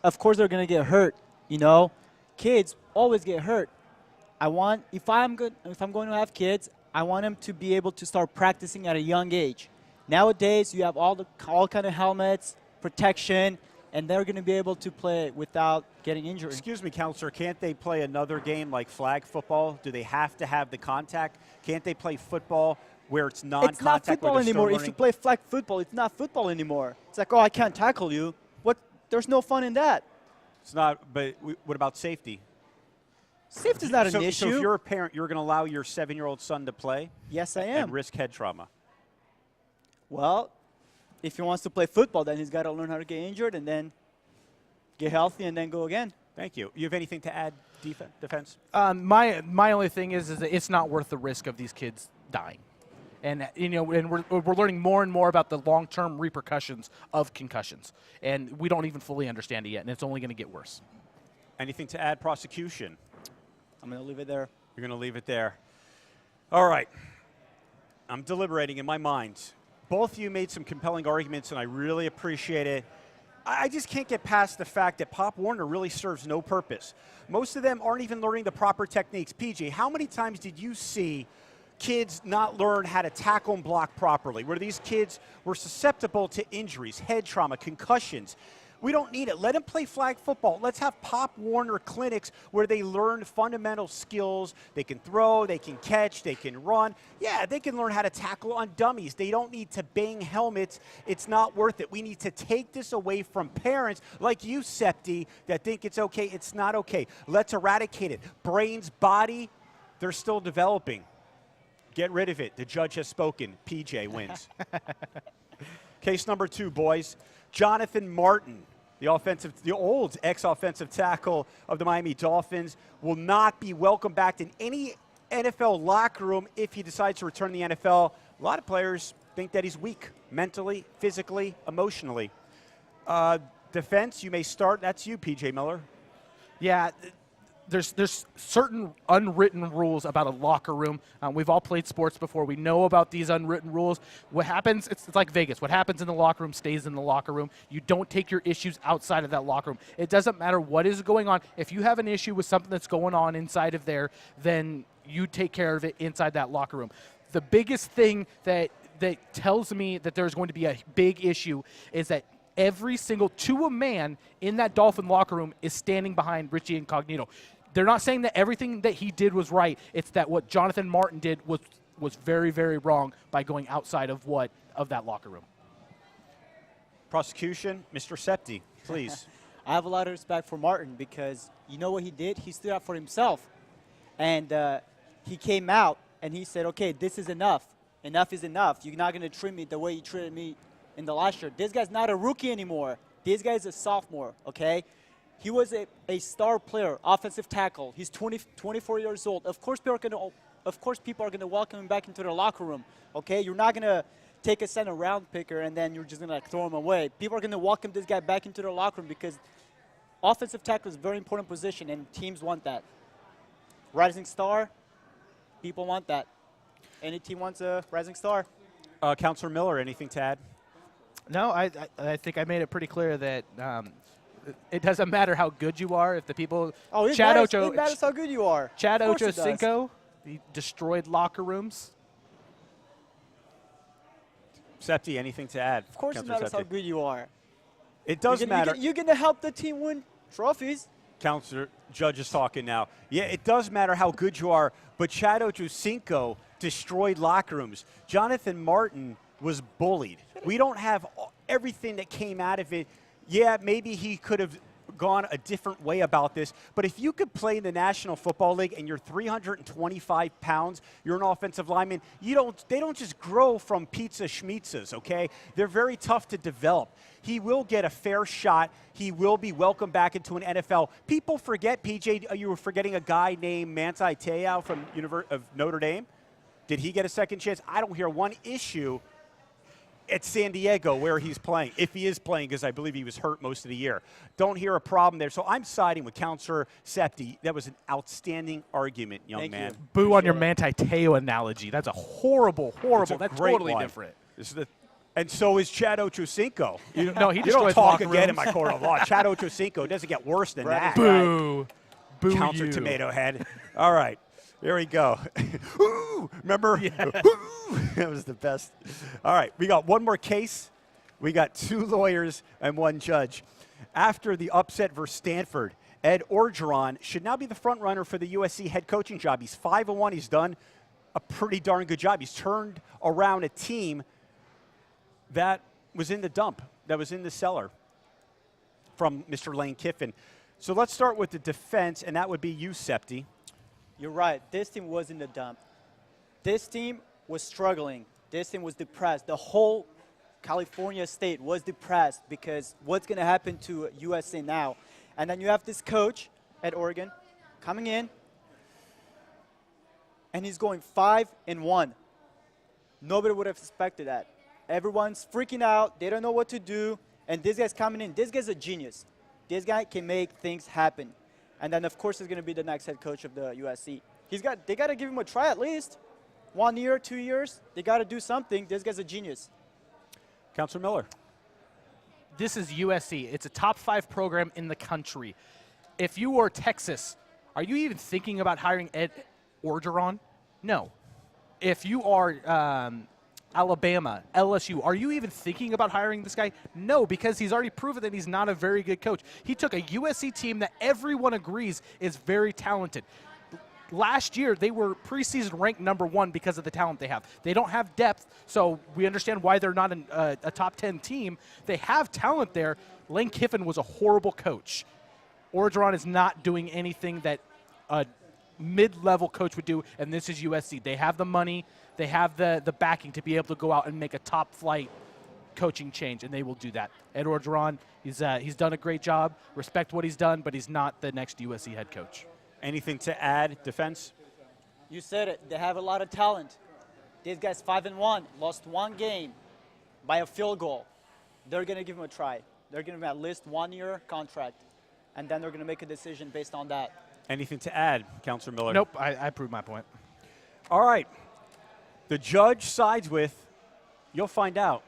Of course they're going to get hurt, you know. Kids always get hurt. If I'm going to have kids, I want them to be able to start practicing at a young age. Nowadays, you have all kind of helmets, protection, and they're going to be able to play without getting injured. Excuse me, Counselor, can't they play another game like flag football? Do they have to have the contact? Can't they play football where it's non-contact? It's not football anymore. If you play flag football, it's not football anymore. It's like, oh, I can't tackle you. What? There's no fun in that. It's not, but what about safety? Safety is not an issue. So if you're a parent, you're going to allow your 7-year-old son to play? Yes, I am. And risk head trauma? Well, if he wants to play football, then he's got to learn how to get injured and then get healthy and then go again. Thank you. You have anything to add, defense? My only thing is that it's not worth the risk of these kids dying. And we're learning more and more about the long-term repercussions of concussions, and we don't even fully understand it yet, and it's only going to get worse. Anything to add, prosecution? I'm going to leave it there. You're going to leave it there. All right. I'm deliberating in my mind. Both of you made some compelling arguments, and I really appreciate it. I just can't get past the fact that Pop Warner really serves no purpose. Most of them aren't even learning the proper techniques. PJ, how many times did you see kids not learn how to tackle and block properly, where these kids were susceptible to injuries, head trauma, concussions? We don't need it. Let them play flag football. Let's have Pop Warner clinics where they learn fundamental skills. They can throw, they can catch, they can run. Yeah, they can learn how to tackle on dummies. They don't need to bang helmets. It's not worth it. We need to take this away from parents like you, Septi, that think it's okay. It's not okay. Let's eradicate it. Brains, body, they're still developing. Get rid of it. The judge has spoken. PJ wins. Case number 2, boys. Jonathan Martin, the old ex-offensive tackle of the Miami Dolphins, will not be welcomed back in any NFL locker room if he decides to return to the NFL. A lot of players think that he's weak mentally, physically, emotionally. Defense, you may start. That's you, PJ Miller. Yeah. There's certain unwritten rules about a locker room. We've all played sports before. We know about these unwritten rules. What happens, it's like Vegas. What happens in the locker room stays in the locker room. You don't take your issues outside of that locker room. It doesn't matter what is going on. If you have an issue with something that's going on inside of there, then you take care of it inside that locker room. The biggest thing that tells me that there's going to be a big issue is that every single, to a man in that Dolphin locker room, is standing behind Richie Incognito. They're not saying that everything that he did was right. It's that what Jonathan Martin did was very, very wrong by going outside of that locker room. Prosecution, Mr. Septi, please. I have a lot of respect for Martin because you know what he did? He stood up for himself. And he came out and he said, okay, this is enough. Enough is enough. You're not going to treat me the way you treated me in the last year. This guy's not a rookie anymore. This guy's a sophomore, okay? He was a star player, offensive tackle. He's 24 years old. Of course, people are going to welcome him back into their locker room, okay? You're not going to take a center round picker and then you're just going to throw him away. People are going to welcome this guy back into their locker room because offensive tackle is a very important position and teams want that. Rising star, people want that. Any team wants a rising star. Counselor Miller, anything to add? No, I think I made it pretty clear that it doesn't matter how good you are. If the people, it matters how good you are. Chad Ochocinco, he destroyed locker rooms. Septi, anything to add? Of course, Counselor it matters Septi. how good you are. It does matter. You're going to help the team win trophies. Counselor, judge is talking now. Yeah, it does matter how good you are, but Chad Ochocinco destroyed locker rooms. Jonathan Martin was bullied. We don't have everything that came out of it. Yeah, maybe he could have gone a different way about this, but if you could play in the National Football League and you're 325 pounds, you're an offensive lineman, they don't just grow from pizza schmitzas, okay? They're very tough to develop. He will get a fair shot. He will be welcomed back into an NFL. People forget, PJ, you were forgetting a guy named Manti Te'o from of Notre Dame. Did he get a second chance? I don't hear one issue at San Diego where he's playing, if he is playing, because I believe he was hurt most of the year. Don't hear a problem there. So I'm siding with Counselor Septi. That was an outstanding argument, young man. Boo on your Manti Te'o analogy. That's a horrible. That's totally different. This is and so is Chad Ochocinco. No, he you don't destroys talk locker again in rooms. my court of law. Chad Ochocinco doesn't get worse than that. Boo. Boo Counselor you. Tomato Head. All right. Here we go. Ooh, remember? Yeah. Ooh, that was the best. All right, we got one more case. We got 2 lawyers and 1 judge. After the upset versus Stanford, Ed Orgeron should now be the front runner for the USC head coaching job. He's 5-1. He's done a pretty darn good job. He's turned around a team that was in the dump, that was in the cellar from Mr. Lane Kiffin. So let's start with the defense, and that would be you, Septi. You're right. This team was in the dump. This team was struggling. This team was depressed. The whole California state was depressed because what's going to happen to USA now? And then you have this coach at Oregon coming in, and he's going 5-1. Nobody would have expected that. Everyone's freaking out. They don't know what to do. And this guy's coming in. This guy's a genius. This guy can make things happen. And then, of course, he's going to be the next head coach of the USC. They got to give him a try at least. 1 year, 2 years. They got to do something. This guy's a genius. Counselor Miller. This is USC. It's a top 5 program in the country. If you are Texas, are you even thinking about hiring Ed Orgeron? No. If you are Alabama, LSU, are you even thinking about hiring this guy? No, because he's already proven that he's not a very good coach. He took a USC team that everyone agrees is very talented. Last year, they were preseason ranked #1 because of the talent they have. They don't have depth, so we understand why they're not a top 10 team. They have talent there. Lane Kiffin was a horrible coach. Orgeron is not doing anything that a mid-level coach would do, and this is USC. They have the money. They have the backing to be able to go out and make a top-flight coaching change, and they will do that. Ed Orgeron, he's done a great job. Respect what he's done, but he's not the next USC head coach. Anything to add, defense? You said it. They have a lot of talent. These guys 5-1, lost 1 game by a field goal. They're going to give him a try. They're going to give him at least 1-year contract, and then they're going to make a decision based on that. Anything to add, Counselor Miller? Nope, I proved my point. All right. The judge sides with, you'll find out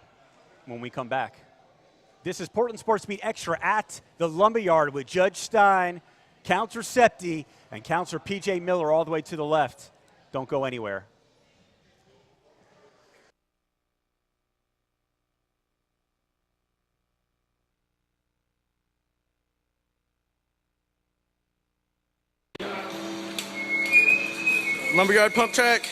when we come back. This is Portland SportsBeat Extra at the Lumberyard with Judge Stein, Counselor Septi, and Counselor PJ Miller all the way to the left. Don't go anywhere. Lumberyard pump track.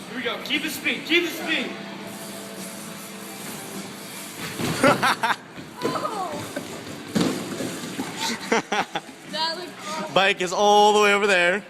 Here we go. Keep the speed. Keep the speed. That looked awesome. Bike is all the way over there.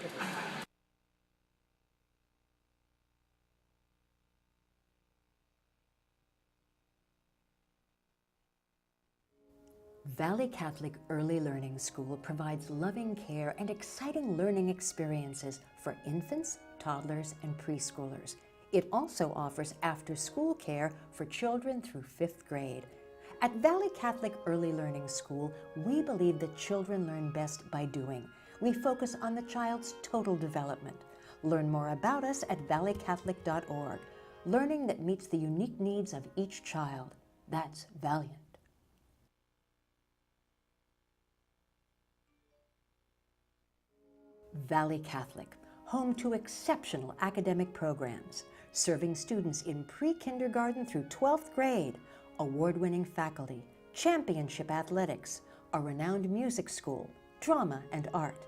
Valley Catholic Early Learning School provides loving care and exciting learning experiences for infants, toddlers, and preschoolers. It also offers after-school care for children through 5th grade. At Valley Catholic Early Learning School, we believe that children learn best by doing. We focus on the child's total development. Learn more about us at valleycatholic.org. Learning that meets the unique needs of each child. That's Valiant. Valley Catholic, home to exceptional academic programs, serving students in pre-kindergarten through 12th grade, award-winning faculty, championship athletics, a renowned music school, drama and art.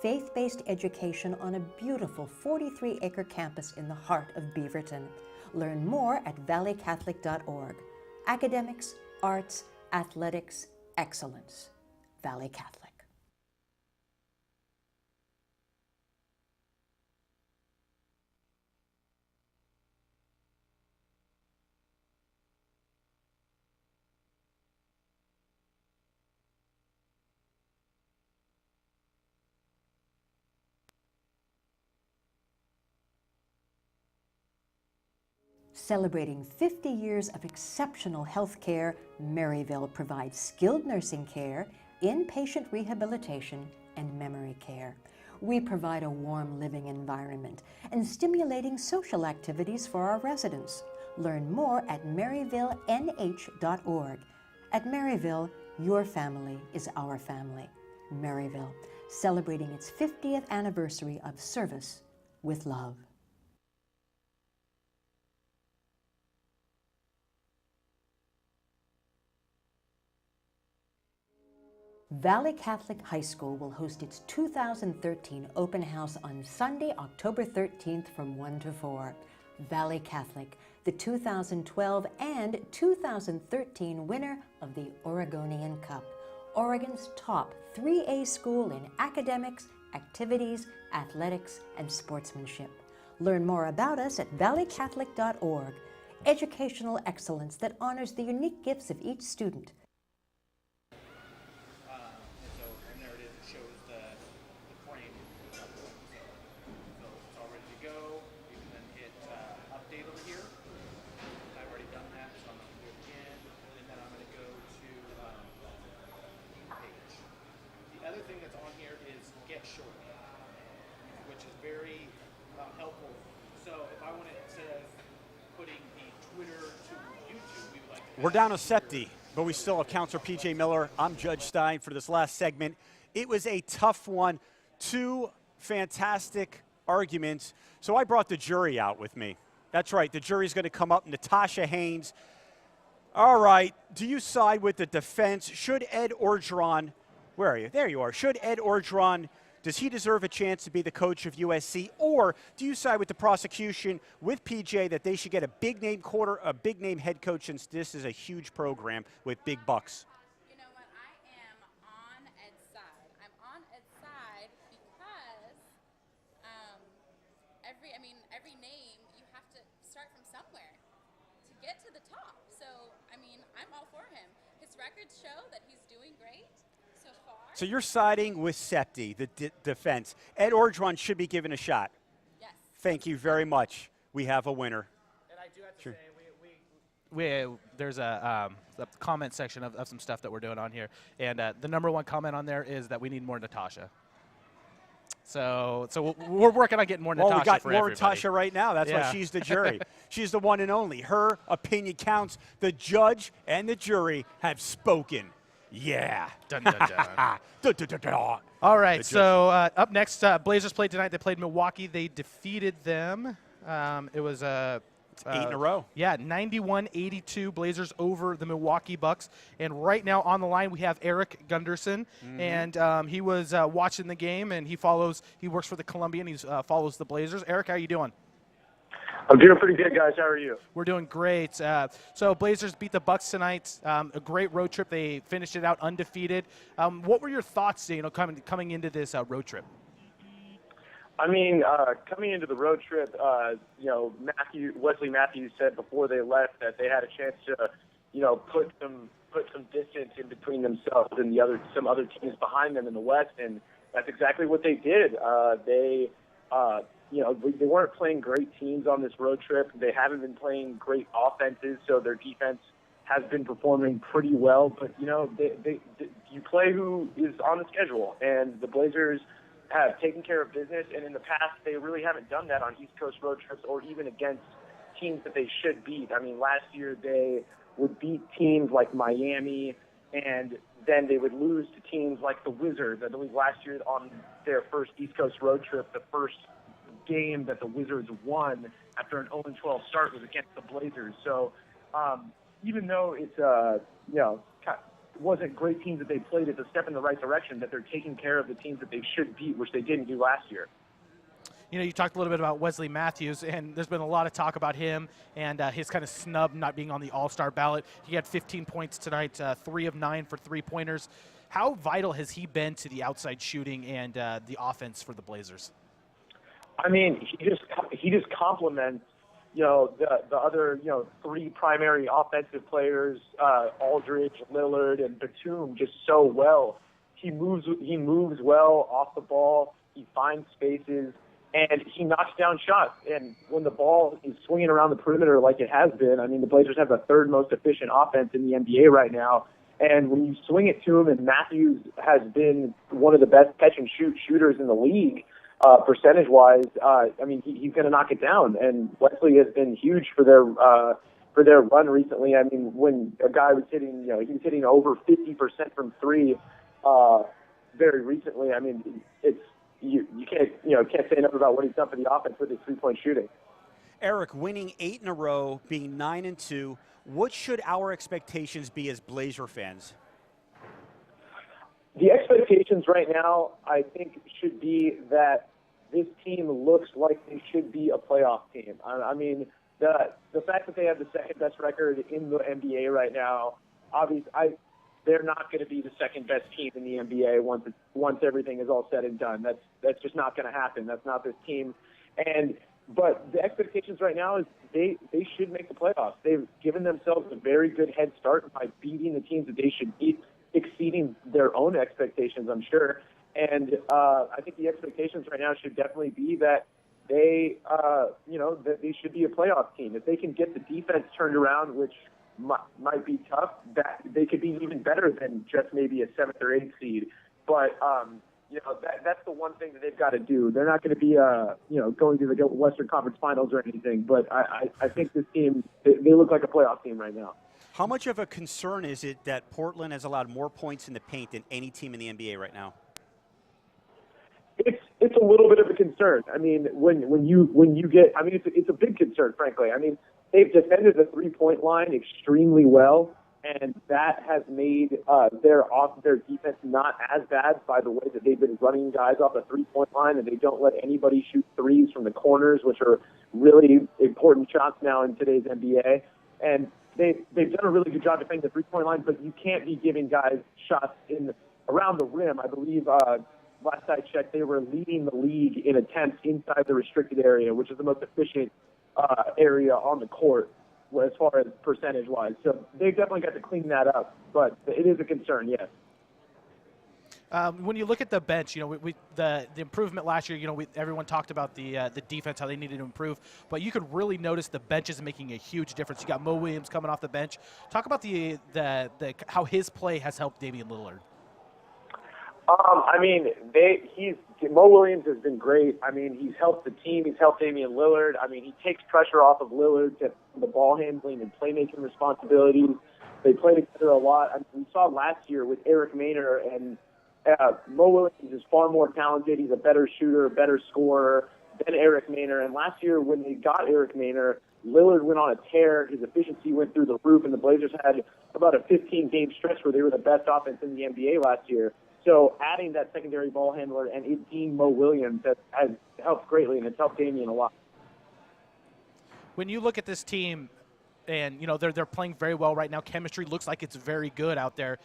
faith-based education on a beautiful 43-acre campus in the heart of Beaverton. Learn more at valleycatholic.org. Academics, arts, athletics, excellence. Valley Catholic. Celebrating 50 years of exceptional health care, Maryville provides skilled nursing care, inpatient rehabilitation, and memory care. We provide a warm living environment and stimulating social activities for our residents. Learn more at maryvillenh.org. At Maryville, your family is our family. Maryville, celebrating its 50th anniversary of service with love. Valley Catholic High School will host its 2013 open house on Sunday, October 13th from 1 to 4. Valley Catholic, the 2012 and 2013 winner of the Oregonian Cup, Oregon's top 3A school in academics, activities, athletics, and sportsmanship. Learn more about us at valleycatholic.org. Educational excellence that honors the unique gifts of each student. We're down to Septi, but we still have Counselor P.J. Miller. I'm Judge Stein for this last segment. It was a tough one. Two fantastic arguments. So I brought the jury out with me. That's right, the jury's going to come up. Natasha Haynes. All right, do you side with the defense? Should Ed Orgeron, where are you? There you are. Should Ed Orgeron, does he deserve a chance to be the coach of USC? Or do you side with the prosecution, with PJ, that they should get a big-name head coach, since this is a huge program with big bucks? You know what? I am on Ed's side. I'm on Ed's side because every name, you have to start from somewhere to get to the top. So, I'm all for him. His records show that he's doing great so far. So you're siding with Septi, the defense. Ed Orgeron should be given a shot. Yes. Thank you very much. We have a winner. And I do have to say, there's a comment section of some stuff that we're doing on here, and the number one comment on there is that we need more Natasha. So we're working on getting more Natasha. Well, we got for more everybody. Natasha right now. That's why she's the jury. She's the one and only. Her opinion counts. The judge and the jury have spoken. Yeah. Dun, dun, dun. Dun, dun, dun, dun. All right, so up next, Blazers played tonight. They played Milwaukee. They defeated them. It was 8 in a row. Yeah, 91-82 Blazers over the Milwaukee Bucks. And right now on the line we have Eric Gunderson, and he was watching the game, and he works for the Columbian. He follows the Blazers. Eric, how are you doing? I'm doing pretty good, guys. How are you? We're doing great. So Blazers beat the Bucks tonight. A great road trip. They finished it out undefeated. What were your thoughts, coming into this road trip? Coming into the road trip, Wesley Matthews said before they left that they had a chance to, put some distance in between themselves and some other teams behind them in the West, and that's exactly what they did. They weren't playing great teams on this road trip. They haven't been playing great offenses, so their defense has been performing pretty well. But you play who is on the schedule, and the Blazers have taken care of business, and in the past they really haven't done that on East Coast road trips or even against teams that they should beat. Last year they would beat teams like Miami, and then they would lose to teams like the Wizards. I believe last year on their first East Coast road trip, the first game that the Wizards won after an 0-12 start was against the Blazers. So even though it's wasn't great teams that they played. It's a step in the right direction that they're taking care of the teams that they should beat, which they didn't do last year. You know, you talked a little bit about Wesley Matthews, and there's been a lot of talk about him and his kind of snub not being on the All-Star ballot. He had 15 points tonight, 3 of 9 for three-pointers. How vital has he been to the outside shooting and the offense for the Blazers? I mean, he just complements, the other, 3 primary offensive players, Aldridge, Lillard, and Batum, just so well. He moves well off the ball. He finds spaces. And he knocks down shots. And when the ball is swinging around the perimeter like it has been, I mean, the Blazers have the 3rd most efficient offense in the NBA right now. And when you swing it to him, and Matthews has been one of the best catch-and-shoot shooters in the league, percentage-wise, I mean, he's going to knock it down. And Wesley has been huge for their run recently. I mean, when a guy was hitting, he was hitting over 50% from 3 very recently. I mean, you can't say enough about what he's done for the offense with his 3-point shooting. Eric, winning 8 in a row, being 9-2, what should our expectations be as Blazer fans? The expectations right now, I think, should be that this team looks like they should be a playoff team. I mean, the fact that they have the 2nd best record in the NBA right now, obviously, they're not going to be the 2nd best team in the NBA once everything is all said and done. That's just not going to happen. That's not this team. But the expectations right now is they should make the playoffs. They've given themselves a very good head start by beating the teams that they should beat, exceeding their own expectations, I'm sure. And I think the expectations right now should definitely be that that they should be a playoff team. If they can get the defense turned around, which might be tough, that they could be even better than just maybe a 7th or 8th seed. But that's the one thing that they've got to do. They're not going to be going to the Western Conference Finals or anything. But I think this team, they look like a playoff team right now. How much of a concern is it that Portland has allowed more points in the paint than any team in the NBA right now? It's a little bit of a concern. I mean, when you get, I mean, it's a big concern, frankly. I mean, they've defended the 3-point line extremely well, and that has made their defense not as bad by the way that they've been running guys off the 3-point line, and they don't let anybody shoot threes from the corners, which are really important shots now in today's NBA. And they've done a really good job defending the 3-point line, but you can't be giving guys shots around the rim. I believe last I checked, they were leading the league in attempts inside the restricted area, which is the most efficient area on the court as far as percentage-wise. So they've definitely got to clean that up, but it is a concern, yes. When you look at the bench, the improvement last year, everyone talked about the defense, how they needed to improve, but you could really notice the bench is making a huge difference. You got Mo Williams coming off the bench. Talk about how his play has helped Damian Lillard. I mean, Mo Williams has been great. I mean, he's helped the team. He's helped Damian Lillard. I mean, he takes pressure off of Lillard to the ball handling and playmaking responsibilities. They play together a lot. I mean, we saw last year with Eric Maynor, and Mo Williams is far more talented. He's a better shooter, a better scorer than Eric Maynor. And last year when they got Eric Maynor, Lillard went on a tear. His efficiency went through the roof, and the Blazers had about a 15-game stretch where they were the best offense in the NBA last year. So adding that secondary ball handler and it being Mo Williams has helped greatly, and it's helped Damian a lot. When you look at this team, and they're playing very well right now, chemistry looks like it's very good out there.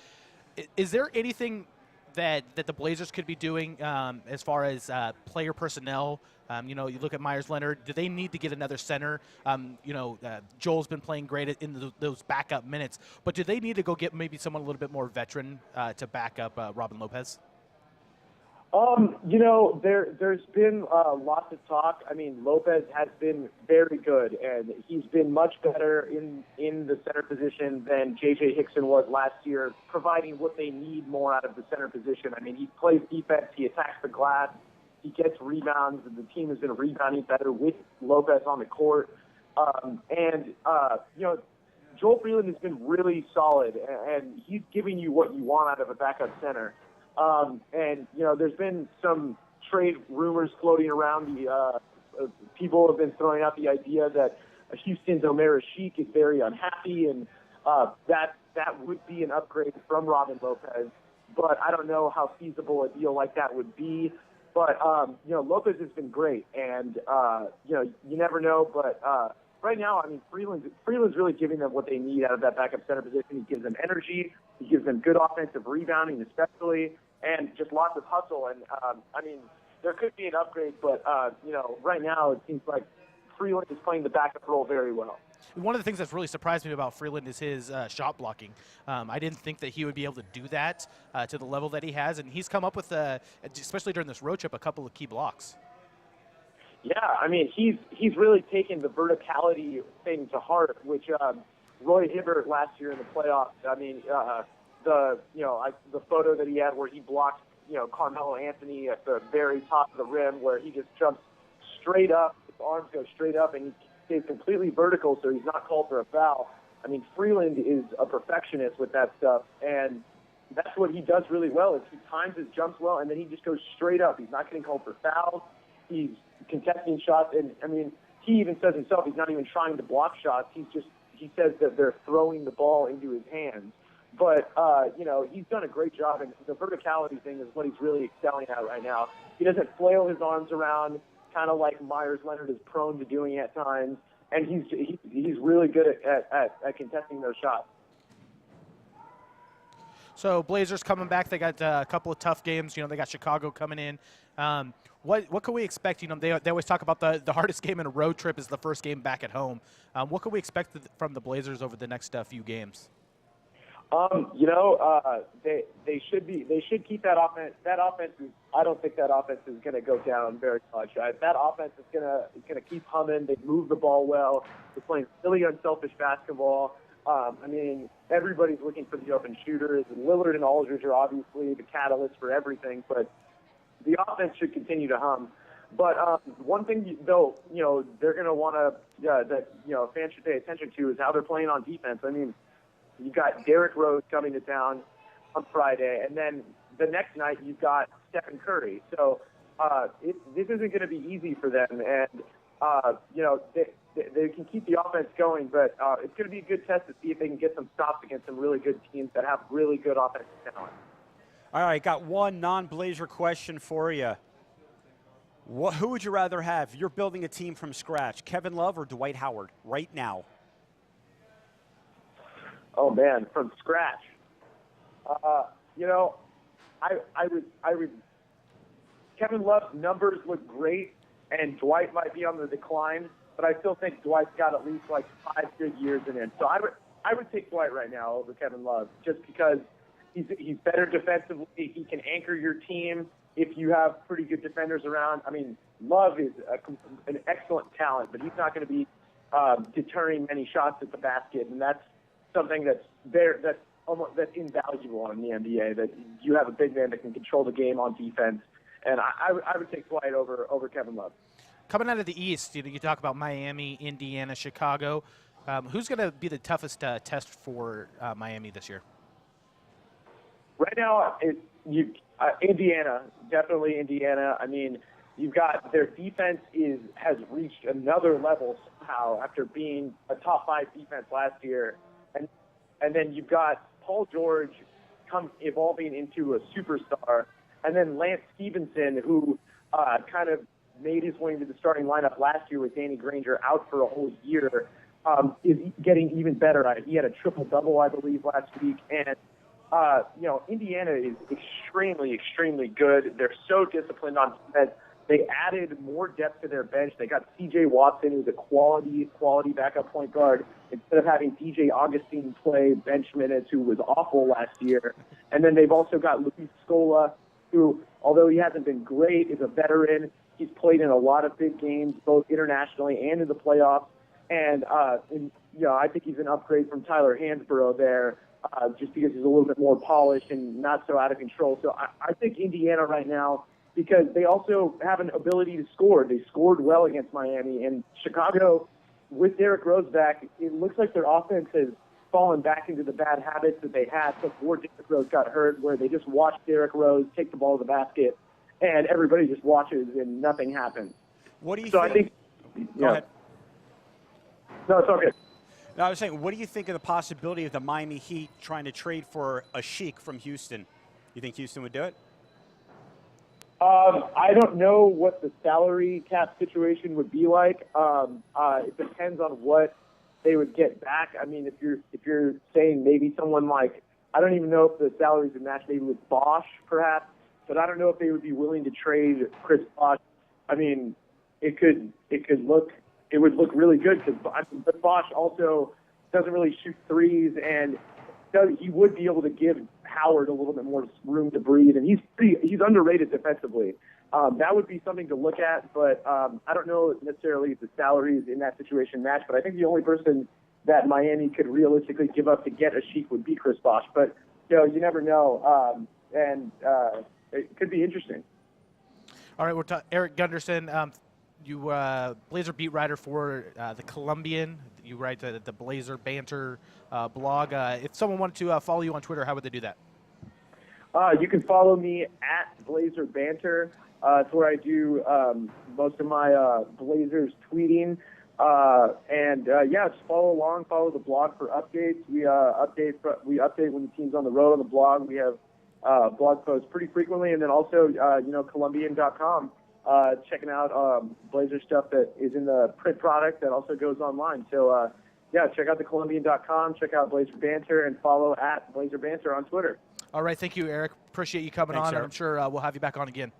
Is there anything that the Blazers could be doing as far as player personnel? You look at Myers Leonard. Do they need to get another center? Joel's been playing great in those backup minutes, but do they need to go get maybe someone a little bit more veteran to back up Robin Lopez? There's been lots of talk. I mean, Lopez has been very good, and he's been much better in the center position than J.J. Hickson was last year, providing what they need more out of the center position. I mean, he plays defense, he attacks the glass, he gets rebounds, and the team has been rebounding better with Lopez on the court. Joel Freeland has been really solid, and he's giving you what you want out of a backup center. There's been some trade rumors floating around. People have been throwing out the idea that Houston's Omer Sheik is very unhappy, and that that would be an upgrade from Robin Lopez, but I don't know how feasible a deal like that would be. But, Lopez has been great, and, you never know. But right now, I mean, Freeland's really giving them what they need out of that backup center position. He gives them energy. He gives them good offensive rebounding, especially, and just lots of hustle. And, there could be an upgrade, but, right now it seems like Freeland is playing the backup role very well. One of the things that's really surprised me about Freeland is his shot blocking. I didn't think that he would be able to do that to the level that he has, and he's come up with, especially during this road trip, a couple of key blocks. Yeah, I mean, he's really taken the verticality thing to heart, which Roy Hibbert last year in the playoffs. I mean, the photo that he had where he blocked Carmelo Anthony at the very top of the rim, where he just jumps straight up, his arms go straight up, and he stays completely vertical, so he's not called for a foul. I mean, Freeland is a perfectionist with that stuff, and that's what he does really well. Is he times his jumps well, and then he just goes straight up. He's not getting called for fouls. He's contesting shots, and I mean, he even says himself he's not even trying to block shots. He says that they're throwing the ball into his hands. But he's done a great job, and the verticality thing is what he's really excelling at right now. He doesn't flail his arms around, kind of like Myers Leonard is prone to doing at times, and he's really good at contesting those shots. So Blazers coming back, they got a couple of tough games. They got Chicago coming in. What can we expect? They always talk about the hardest game in a road trip is the first game back at home. What can we expect from the Blazers over the next few games? They should keep that offense. That offense I don't think that offense is going to go down very much. That offense is going to keep humming. They move the ball well. They're playing really unselfish basketball. Everybody's looking for the open shooters, and Lillard and Aldridge are obviously the catalyst for everything. But the offense should continue to hum. But one thing, though, they're going to want to fans should pay attention to is how they're playing on defense. I mean, you've got Derrick Rose coming to town on Friday, and then the next night you've got Stephen Curry. So this isn't going to be easy for them, and they can keep the offense going, but it's going to be a good test to see if they can get some stops against some really good teams that have really good offensive talent. All right, got one non-Blazer question for you. Who would you rather have? You're building a team from scratch, Kevin Love or Dwight Howard right now? Oh man, from scratch. I would. Kevin Love's numbers look great, and Dwight might be on the decline, but I still think Dwight's got at least like 5 good years in him. So I would take Dwight right now over Kevin Love, just because he's better defensively. He can anchor your team if you have pretty good defenders around. I mean, Love is an excellent talent, but he's not going to be deterring many shots at the basket, and that's something that's invaluable in the NBA, that you have a big man that can control the game on defense. And I would take Dwight over Kevin Love. Coming out of the East, you talk about Miami, Indiana, Chicago. Who's going to be the toughest test for Miami this year? Right now, Indiana, definitely Indiana. I mean, you've got their defense has reached another level somehow after being a top 5 defense last year. And then you've got Paul George evolving into a superstar. And then Lance Stevenson, who kind of made his way into the starting lineup last year with Danny Granger out for a whole year, is getting even better. He had a triple-double, I believe, last week. And, Indiana is extremely, extremely good. They're so disciplined on defense. They added more depth to their bench. They got C.J. Watson, who's a quality backup point guard, instead of having DJ Augustine play bench minutes, who was awful last year. And then they've also got Luis Scola, who, although he hasn't been great, is a veteran. He's played in a lot of big games, both internationally and in the playoffs. And I think he's an upgrade from Tyler Hansborough there, just because he's a little bit more polished and not so out of control. So I think Indiana right now, because they also have an ability to score. They scored well against Miami. And Chicago, with Derrick Rose back, it looks like their offense has fallen back into the bad habits that they had before Derrick Rose got hurt, where they just watch Derrick Rose take the ball to the basket, and everybody just watches and nothing happens. What do you so think? I think, Go ahead. No, it's all good. No, I was saying, what do you think of the possibility of the Miami Heat trying to trade for a Sheik from Houston? You think Houston would do it? I don't know what the salary cap situation would be like. It depends on what they would get back. I mean, if you're saying maybe someone like, I don't even know if the salaries would match, maybe with Bosch perhaps, but I don't know if they would be willing to trade Chris Bosch. I mean, it would look really good because but Bosch also doesn't really shoot threes, and he would be able to give Howard a little bit more room to breathe, and he's underrated defensively. That would be something to look at, but I don't know necessarily if the salaries in that situation match. But I think the only person that Miami could realistically give up to get a Sheik would be Chris Bosh. But you never know, and it could be interesting. All right, we're Eric Gunderson. You Blazer beat writer for the Columbian. You write the Blazer Banter blog. If someone wanted to follow you on Twitter, how would they do that? You can follow me at Blazer Banter. It's where I do most of my Blazers tweeting. Just follow along. Follow the blog for updates. We update when the team's on the road on the blog. We have blog posts pretty frequently, and then also Columbian.com. Checking out Blazer stuff that is in the print product that also goes online. So check out the Columbian.com. Check out Blazer Banter and follow at Blazer Banter on Twitter. All right, thank you, Eric. Appreciate you coming on, Eric. and I'm sure we'll have you back on again.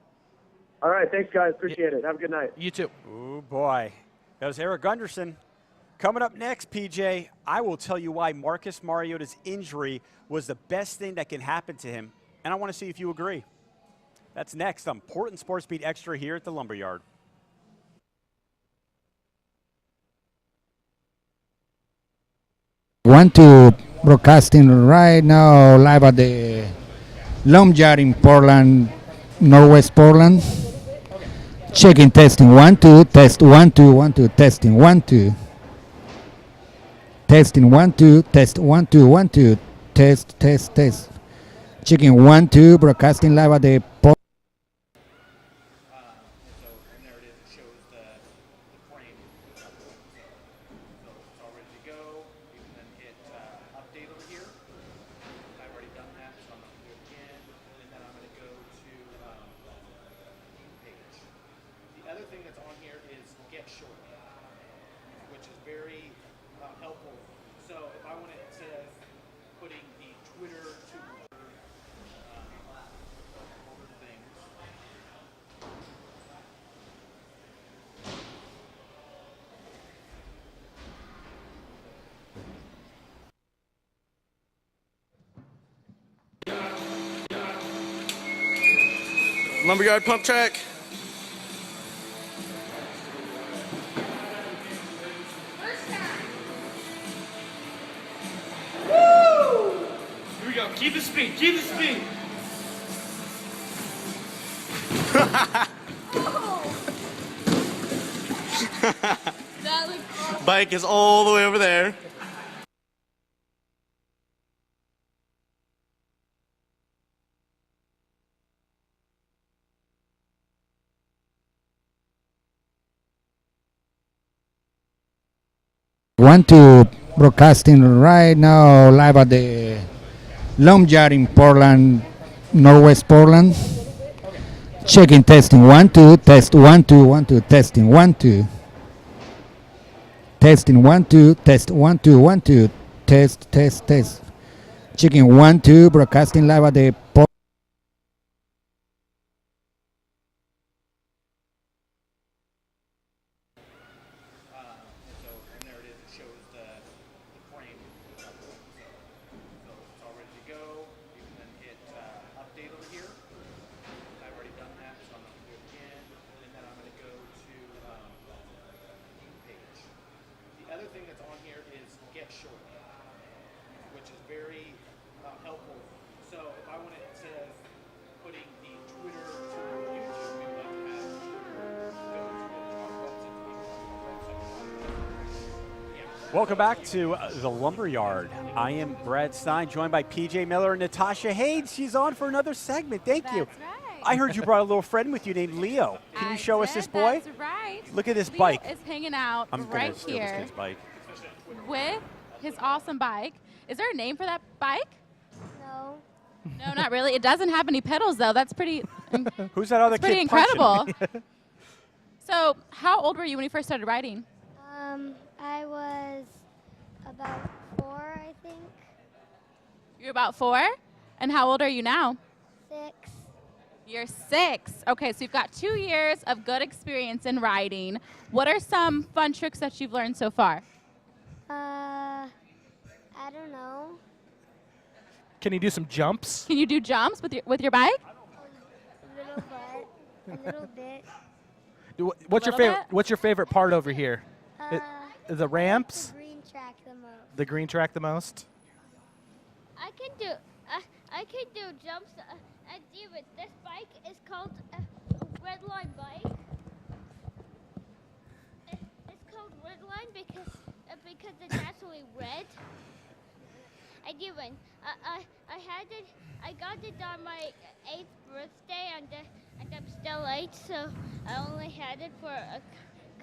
All right, thanks, guys. Appreciate it. Have a good night. You too. Oh, boy. That was Eric Gunderson. Coming up next, PJ, I will tell you why Marcus Mariota's injury was the best thing that can happen to him, and I want to see if you agree. That's next on Portland SportsBeat Extra here at the Lumberyard. Want to broadcasting right now live at the Lumberyard in Portland, Northwest Portland. Checking, testing, 1 2, test 1 2 1 2, testing 1 2. Testing 1 2, test 1 2 1 2, test. Checking 1 2, broadcasting live at the Lumberyard pump track. Woo! Here we go. Keep the speed. Keep the speed. That looks awesome. Bike is all the way over there. Want to broadcasting right now live at the Lumberyard in Portland, Northwest Portland. Checking, testing 1 2, test 1 2 1 2, testing 1 2. Testing 1 2, test 1 2 1 2, test. Checking 1 2, broadcasting live at the Welcome back to the Lumberyard. I am Brad Stein, joined by PJ Miller and Natasha Haynes. She's on for another segment. Thank you. That's right. I heard you brought a little friend with you named Leo. Can you show us this boy? That's right. Look at this Leo bike. is hanging out I'm right gonna steal this here kid's bike. with his awesome bike. Is there a name for that bike? No. No, not really. It doesn't have any pedals, though. That's pretty. Who's that other pretty kid punching incredible. me? So, how old were you when you first started riding? I was about 4, I think. You're about 4? And how old are you now? 6. You're 6. Okay, so you've got 2 years of good experience in riding. What are some fun tricks that you've learned so far? I don't know. Can you do some jumps? Can you do jumps with your bike? A little bit. What's your Little favorite? bit? What's your favorite part over here? The ramps. The green track the most. The green track the most. I can do jumps. David, this bike is called a red line bike. It's called red line because it's actually red. I got it on my 8th birthday, and I'm still 8, so I only had it for a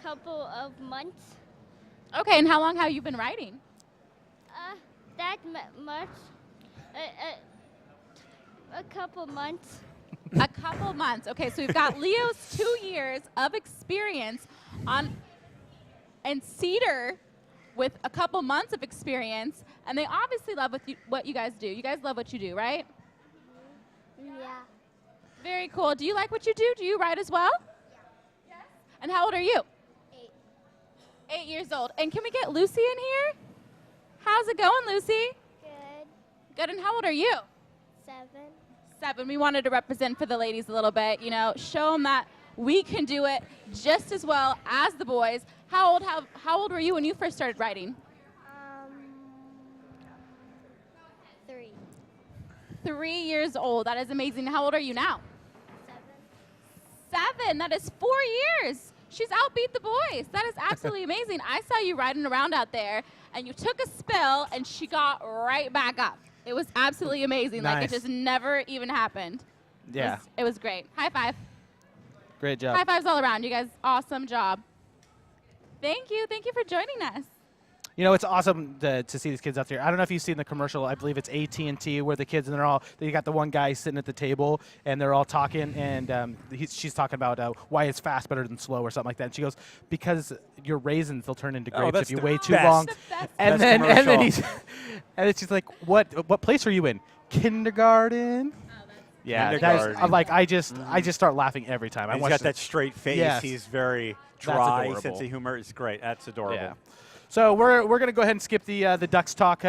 couple of months. Okay, and how long have you been riding? That much. A couple months. A couple months. Okay, so we've got Leo's 2 years of experience and Cedar with a couple months of experience, and they obviously love what you guys do. You guys love what you do, right? Yeah. Very cool. Do you like what you do? Do you ride as well? Yeah. Yes. And how old are you? 8. 8 years old. And can we get Lucy in here? How's it going, Lucy? Good. Good. And how old are you? 7. 7. We wanted to represent for the ladies a little bit, show them that we can do it just as well as the boys. How old were you when you first started riding? 3. 3 years old. That is amazing. How old are you now? 7. 7. That is 4 years. She's outbeat the boys. That is absolutely amazing. I saw you riding around out there, and you took a spill, and she got right back up. It was absolutely amazing. Nice. Like, it just never even happened. Yeah. It was great. High five. Great job. High fives all around. You guys, awesome job. Thank you. Thank you for joining us. It's awesome to see these kids out there. I don't know if you've seen the commercial. I believe it's AT&T where the kids, and you got the one guy sitting at the table, and they're all talking, and she's talking about why is fast better than slow or something like that. And she goes, because your raisins, they'll turn into grapes if you wait too long. And then she's like, what place are you in? Kindergarten? Yeah, I just start laughing every time. He's got that straight face. Yes. He's very dry sense of humor. It's great. That's adorable. Yeah. So we're going to go ahead and skip the Ducks talk.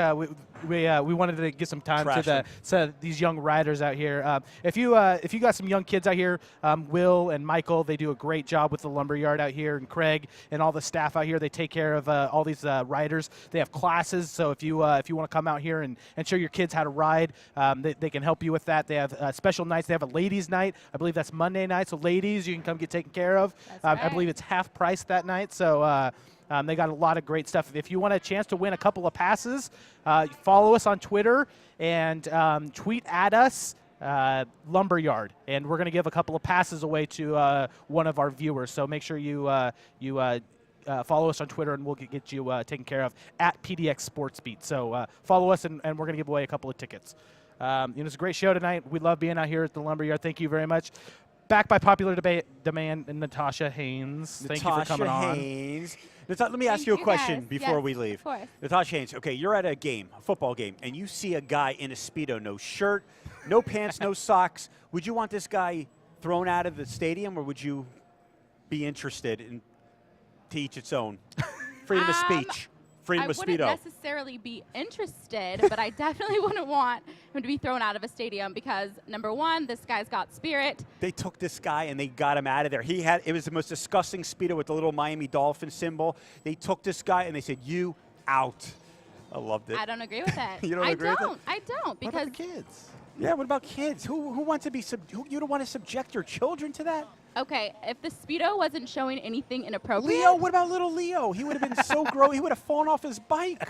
We wanted to get some time to these young riders out here. If you got some young kids out here, Will and Michael, they do a great job with the lumberyard out here, and Craig and all the staff out here. They take care of all these riders. They have classes, so if you want to come out here and show your kids how to ride, they can help you with that. They have special nights. They have a ladies' night. I believe that's Monday night. So ladies, you can come get taken care of. Right. I believe it's half price that night. So. They got a lot of great stuff. If you want a chance to win a couple of passes, follow us on Twitter and tweet at us, Lumberyard, and we're going to give a couple of passes away to one of our viewers. So make sure you follow us on Twitter, and we'll get you taken care of at PDX SportsBeat. So follow us, and we're going to give away a couple of tickets. It's a great show tonight. We love being out here at the Lumberyard. Thank you very much. Back by popular demand, Natasha Haynes. Thank you for coming on. Haynes. Let me ask you a question before we leave. Of course. Natasha Haynes, okay, you're at a game, a football game, and you see a guy in a Speedo, no shirt, no pants, no socks. Would you want this guy thrown out of the stadium, or would you be interested in to each its own? Freedom of speech. Freedom of I wouldn't Speedo. necessarily be interested, but I definitely wouldn't want him to be thrown out of a stadium because, number one, this guy's got spirit. They took this guy and they got him out of there. It was the most disgusting Speedo with the little Miami Dolphin symbol. They took this guy and they said, "You out." I loved it. I don't agree with that. You don't agree with that? I don't because what about the kids? Yeah, what about kids? Who wants to be you don't want to subject your children to that? Okay, if the Speedo wasn't showing anything inappropriate. Leo, what about little Leo? He would have been so gross. He would have fallen off his bike.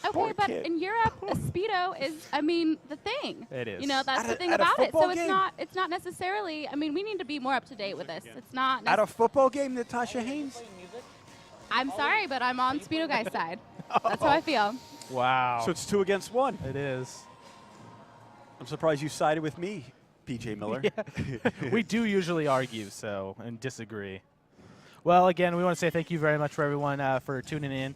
Okay, Poor but kid. in Europe, a Speedo is, the thing. It is. That's the thing at a about it. So football game? it's not necessarily, we need to be more up to date with this. It's not. At a football game, Natasha Haynes? I'm sorry, but I'm on Speedo guy's side. That's how I feel. Wow. So it's 2 against 1. It is. I'm surprised you sided with me, PJ Miller. We do usually argue and disagree. Well, again, we want to say thank you very much for everyone for tuning in.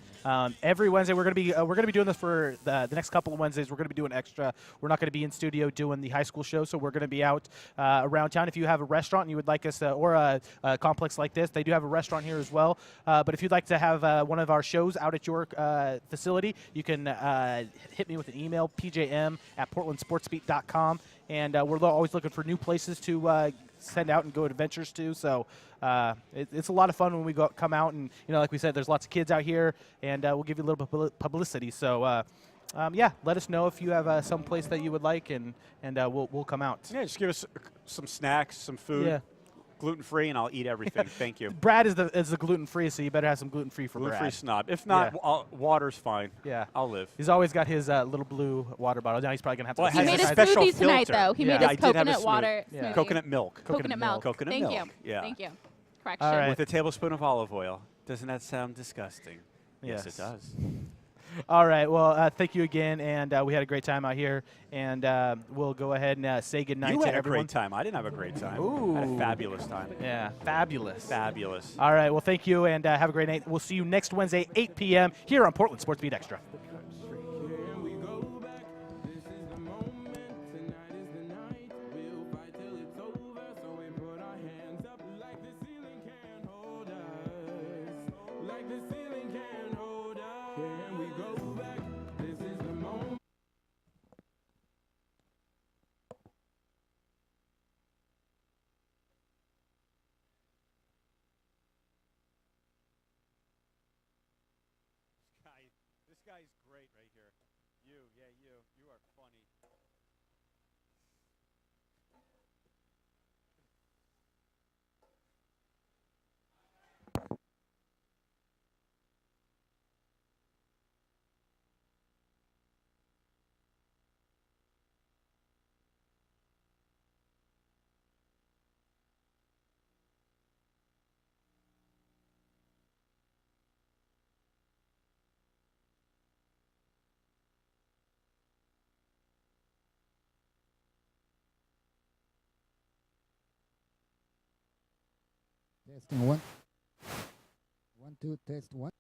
Every Wednesday, we're gonna be doing this for the next couple of Wednesdays. We're gonna be doing extra. We're not gonna be in studio doing the high school show, so we're gonna be out around town. If you have a restaurant and you would like us to, or a complex like this, they do have a restaurant here as well. But if you'd like to have one of our shows out at your facility, you can hit me with an email, pjm@portlandsportsbeat.com, and we're always looking for new places to send out and go adventures to. So it's a lot of fun when we come out, and like we said, there's lots of kids out here, and we'll give you a little bit of publicity. So yeah, let us know if you have some place that you would like, and we'll come out. Yeah, just give us some snacks, some food. Yeah. Gluten-free, and I'll eat everything. Thank you. Brad is the gluten-free, so you better have some gluten-free for Gluten-free Brad. snob. If not, water's fine. Yeah. I'll live. He's always got his little blue water bottle. Now he's probably going to have to. He made us smoothies tonight, though. He made us coconut water smoothie. Coconut milk. Coconut milk. Coconut Thank milk. you. Yeah. Thank you. Correction. All right. With a tablespoon of olive oil. Doesn't that sound disgusting? Yes. Yes, it does. All right. Well, thank you again, and we had a great time out here, and we'll go ahead and say goodnight You to had a everyone. great time. I didn't have a great time. Ooh. I had a fabulous time. Yeah, fabulous. Fabulous. All right. Well, thank you, and have a great night. We'll see you next Wednesday, 8 p.m. here on Portland Sports Beat Extra. This guy's great right here. You are funny. Testing 1. 1, 2, test 1.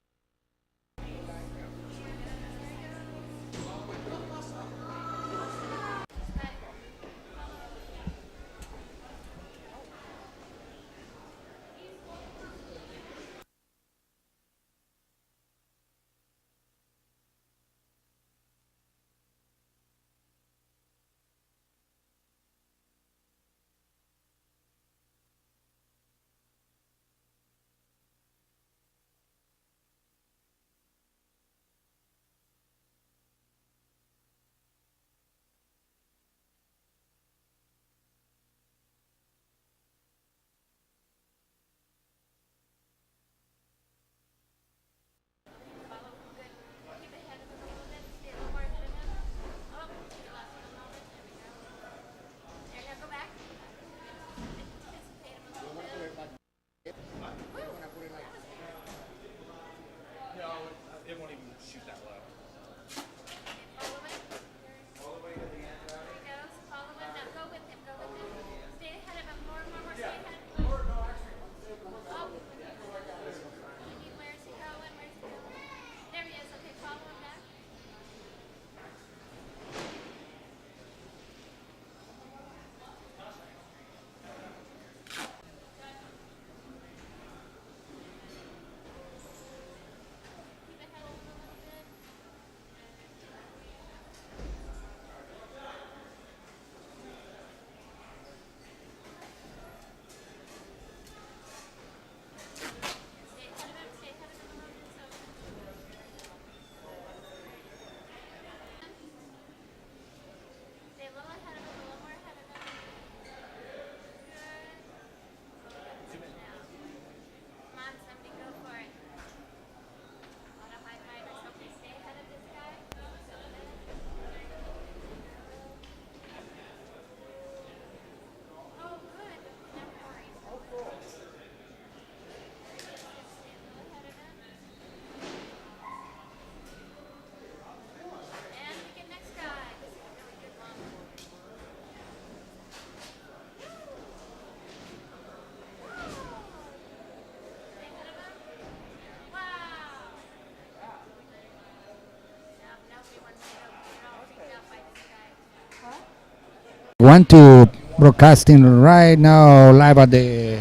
1-2, broadcasting right now live at the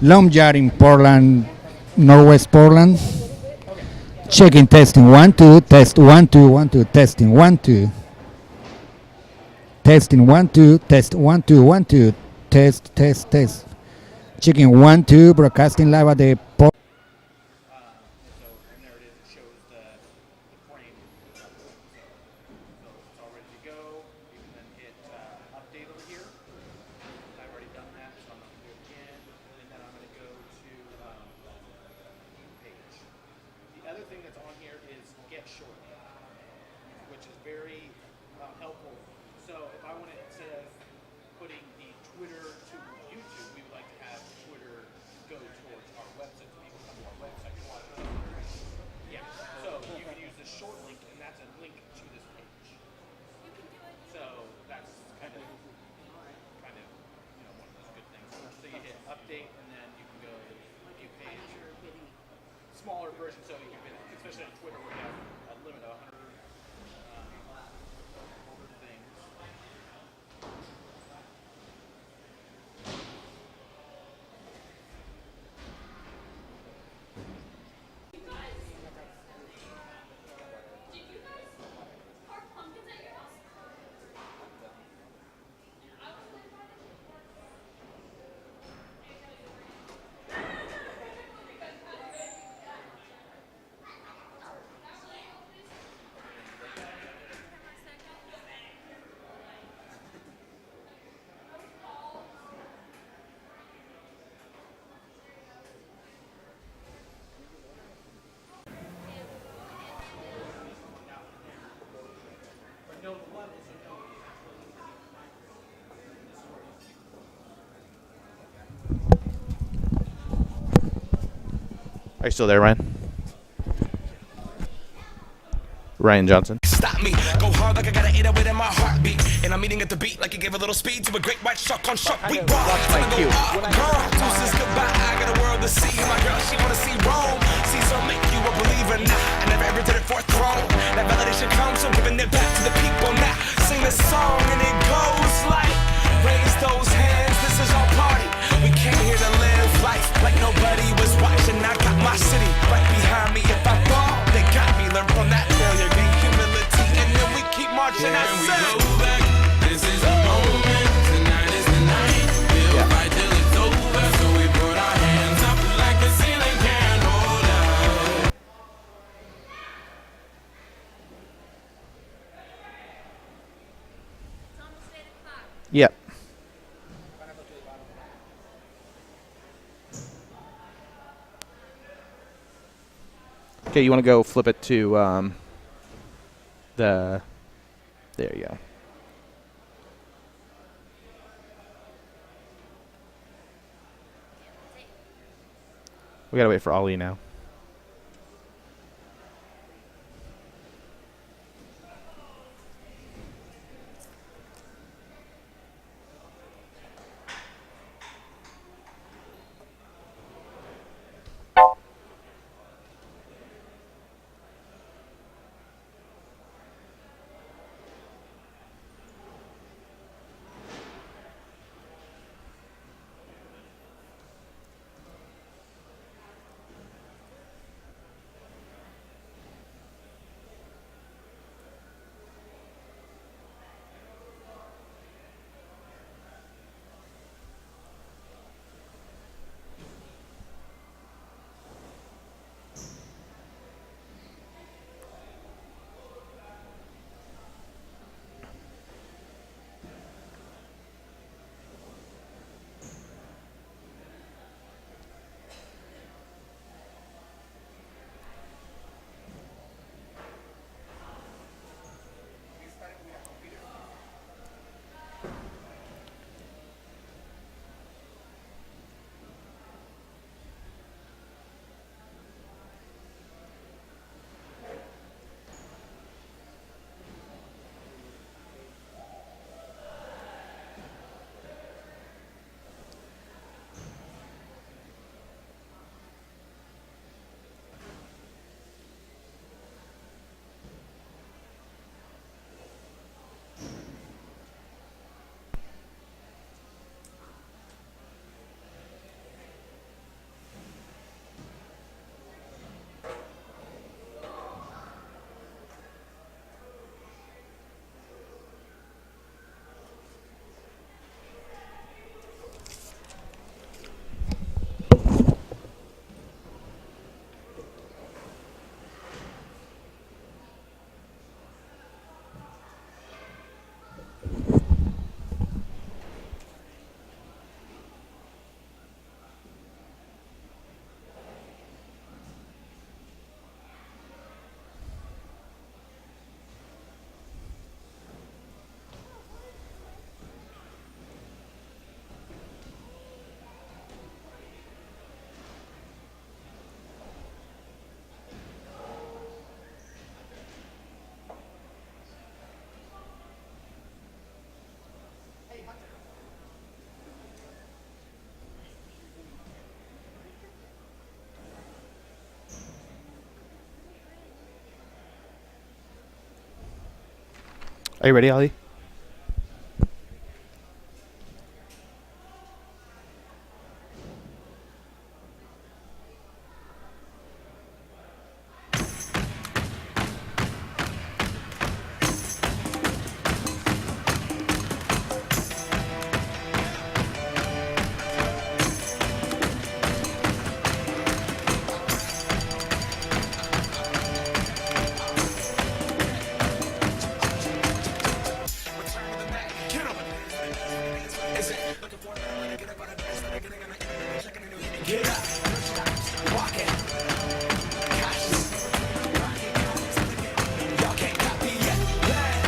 Long Yard in Portland, Northwest Portland. Checking, testing, 1-2, test, 1-2, 1-2, testing, 1-2. Testing, 1-2, test, 1-2, 1-2, test, test, test. Checking, 1-2, broadcasting live at the And there it is. It shows the frame. So it's all ready to go. You can then hit update over here. I've already done that, so I'm not going to do it again. And then I'm going to go to page. The other thing that's on here is get short, which is very helpful. So if I wanted, instead of putting the Twitter to YouTube, we would like to have Twitter go towards our website, so people come to our website and watch it. Yeah, so you can use the short link, and that's a link to this page. So that's kind of one of those good things. So you hit update, and then you can go view page. Smaller version, so you can fit, especially on Twitter where you have a limit of 100 things. Are you still there, Ryan? Ryan Johnson. Stop me, go hard like I gotta eat it within my heartbeat. And I'm eating at the beat like it gave a little speed to a great white shark on shark. We rock, time to go up, girl. Deuces goodbye, I got a world to see. My girl, she wanna see Rome. Caesar make you a believer, nah. I never ever did it for a throne. That validation comes from giving it back to the people now. Sing this song and it goes like, raise those hands, this is our party. We came here to live life like nobody was watching. I got my city right behind me. If I fall, they got me. Learn from that failure, gain humility, and then we keep marching. I said, back. This is the moment. Tonight is the night. We'll fight till it's over. So we put our hands up like the ceiling can't hold us. Yep. Okay, you want to go flip it to there you go. We gotta wait for Ali now. Are you ready, Ali?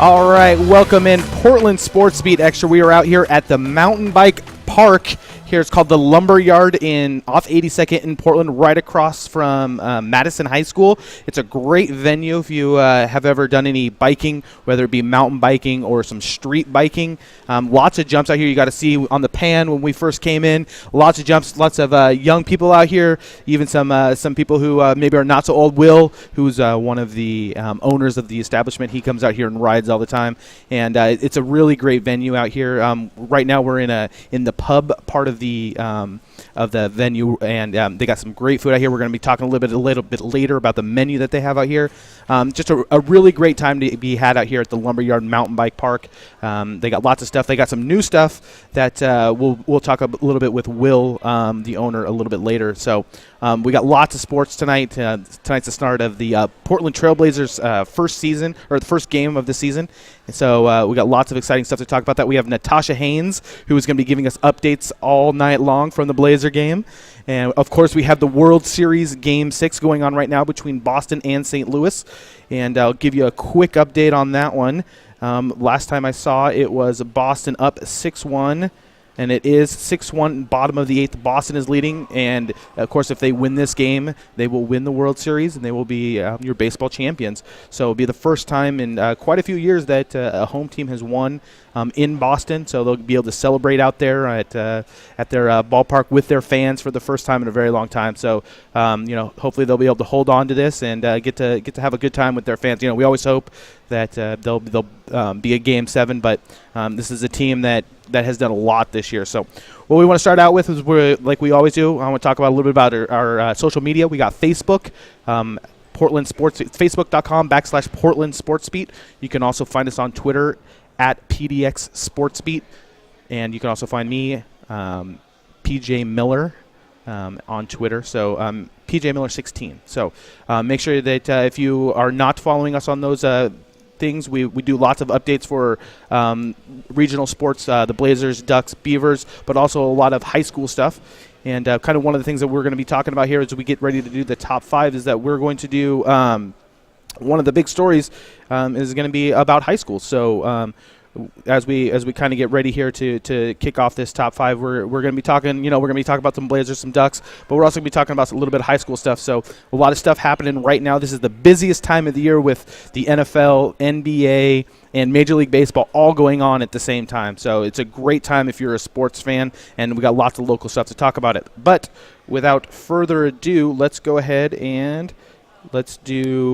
All right, welcome in Portland SportsBeat Extra. We are out here at the mountain bike park. Here it's called the Lumberyard off 82nd in Portland, right across from Madison High School. It's a great venue if you have ever done any biking, whether it be mountain biking or some street biking. Lots of jumps out here. You got to see on the pan when we first came in. Lots of jumps, lots of young people out here, even some people who maybe are not so old. Will, who's one of the owners of the establishment, he comes out here and rides all the time. And it's a really great venue out here. Right now we're in the pub part of the venue, and they got some great food out here. We're going to be talking a little bit later about the menu that they have out here. Just a really great time to be had out here at the Lumberyard Mountain Bike Park. They got lots of stuff. They got some new stuff that we'll talk a little bit with Will, the owner, a little bit later. So we got lots of sports tonight. Tonight's the start of the Portland Trailblazers' first season, or the first game of the season. And so we got lots of exciting stuff to talk about. That we have Natasha Haynes, who is going to be giving us updates all night long from the Blazer game. And, of course, we have the World Series Game 6 going on right now between Boston and St. Louis. And I'll give you a quick update on that one. Last time I saw it was Boston up 6-1. And it is 6-1, bottom of the 8th. Boston is leading. And, of course, if they win this game, they will win the World Series, and they will be your baseball champions. So it'll be the first time in quite a few years that a home team has won in Boston. So they'll be able to celebrate out there at their ballpark with their fans for the first time in a very long time. So, hopefully they'll be able to hold on to this and get to have a good time with their fans. We always hope that they'll be a Game 7, but this is a team that has done a lot this year. So what we want to start out with is, like we always do, I want to talk about a little bit about our social media. We got Facebook, Portland Sports, facebook.com/Portland SportsBeat. You can also find us on Twitter at PDX SportsBeat. And you can also find me, PJ Miller, on Twitter. So PJ Miller 16. So make sure that if you are not following us on those things, we do lots of updates for regional sports, the Blazers, Ducks, Beavers, but also a lot of high school stuff. And kind of one of the things that we're going to be talking about here as we get ready to do the top 5 is that we're going to do one of the big stories is going to be about high school. So as we kind of get ready here to kick off this top 5, we're going to be talking, we're going to be talking about some Blazers, some Ducks, but we're also going to be talking about a little bit of high school stuff. So a lot of stuff happening right now. This is the busiest time of the year with the NFL, NBA, and Major League Baseball all going on at the same time. So it's a great time if you're a sports fan, and we got lots of local stuff to talk about it. But without further ado, let's go ahead and let's do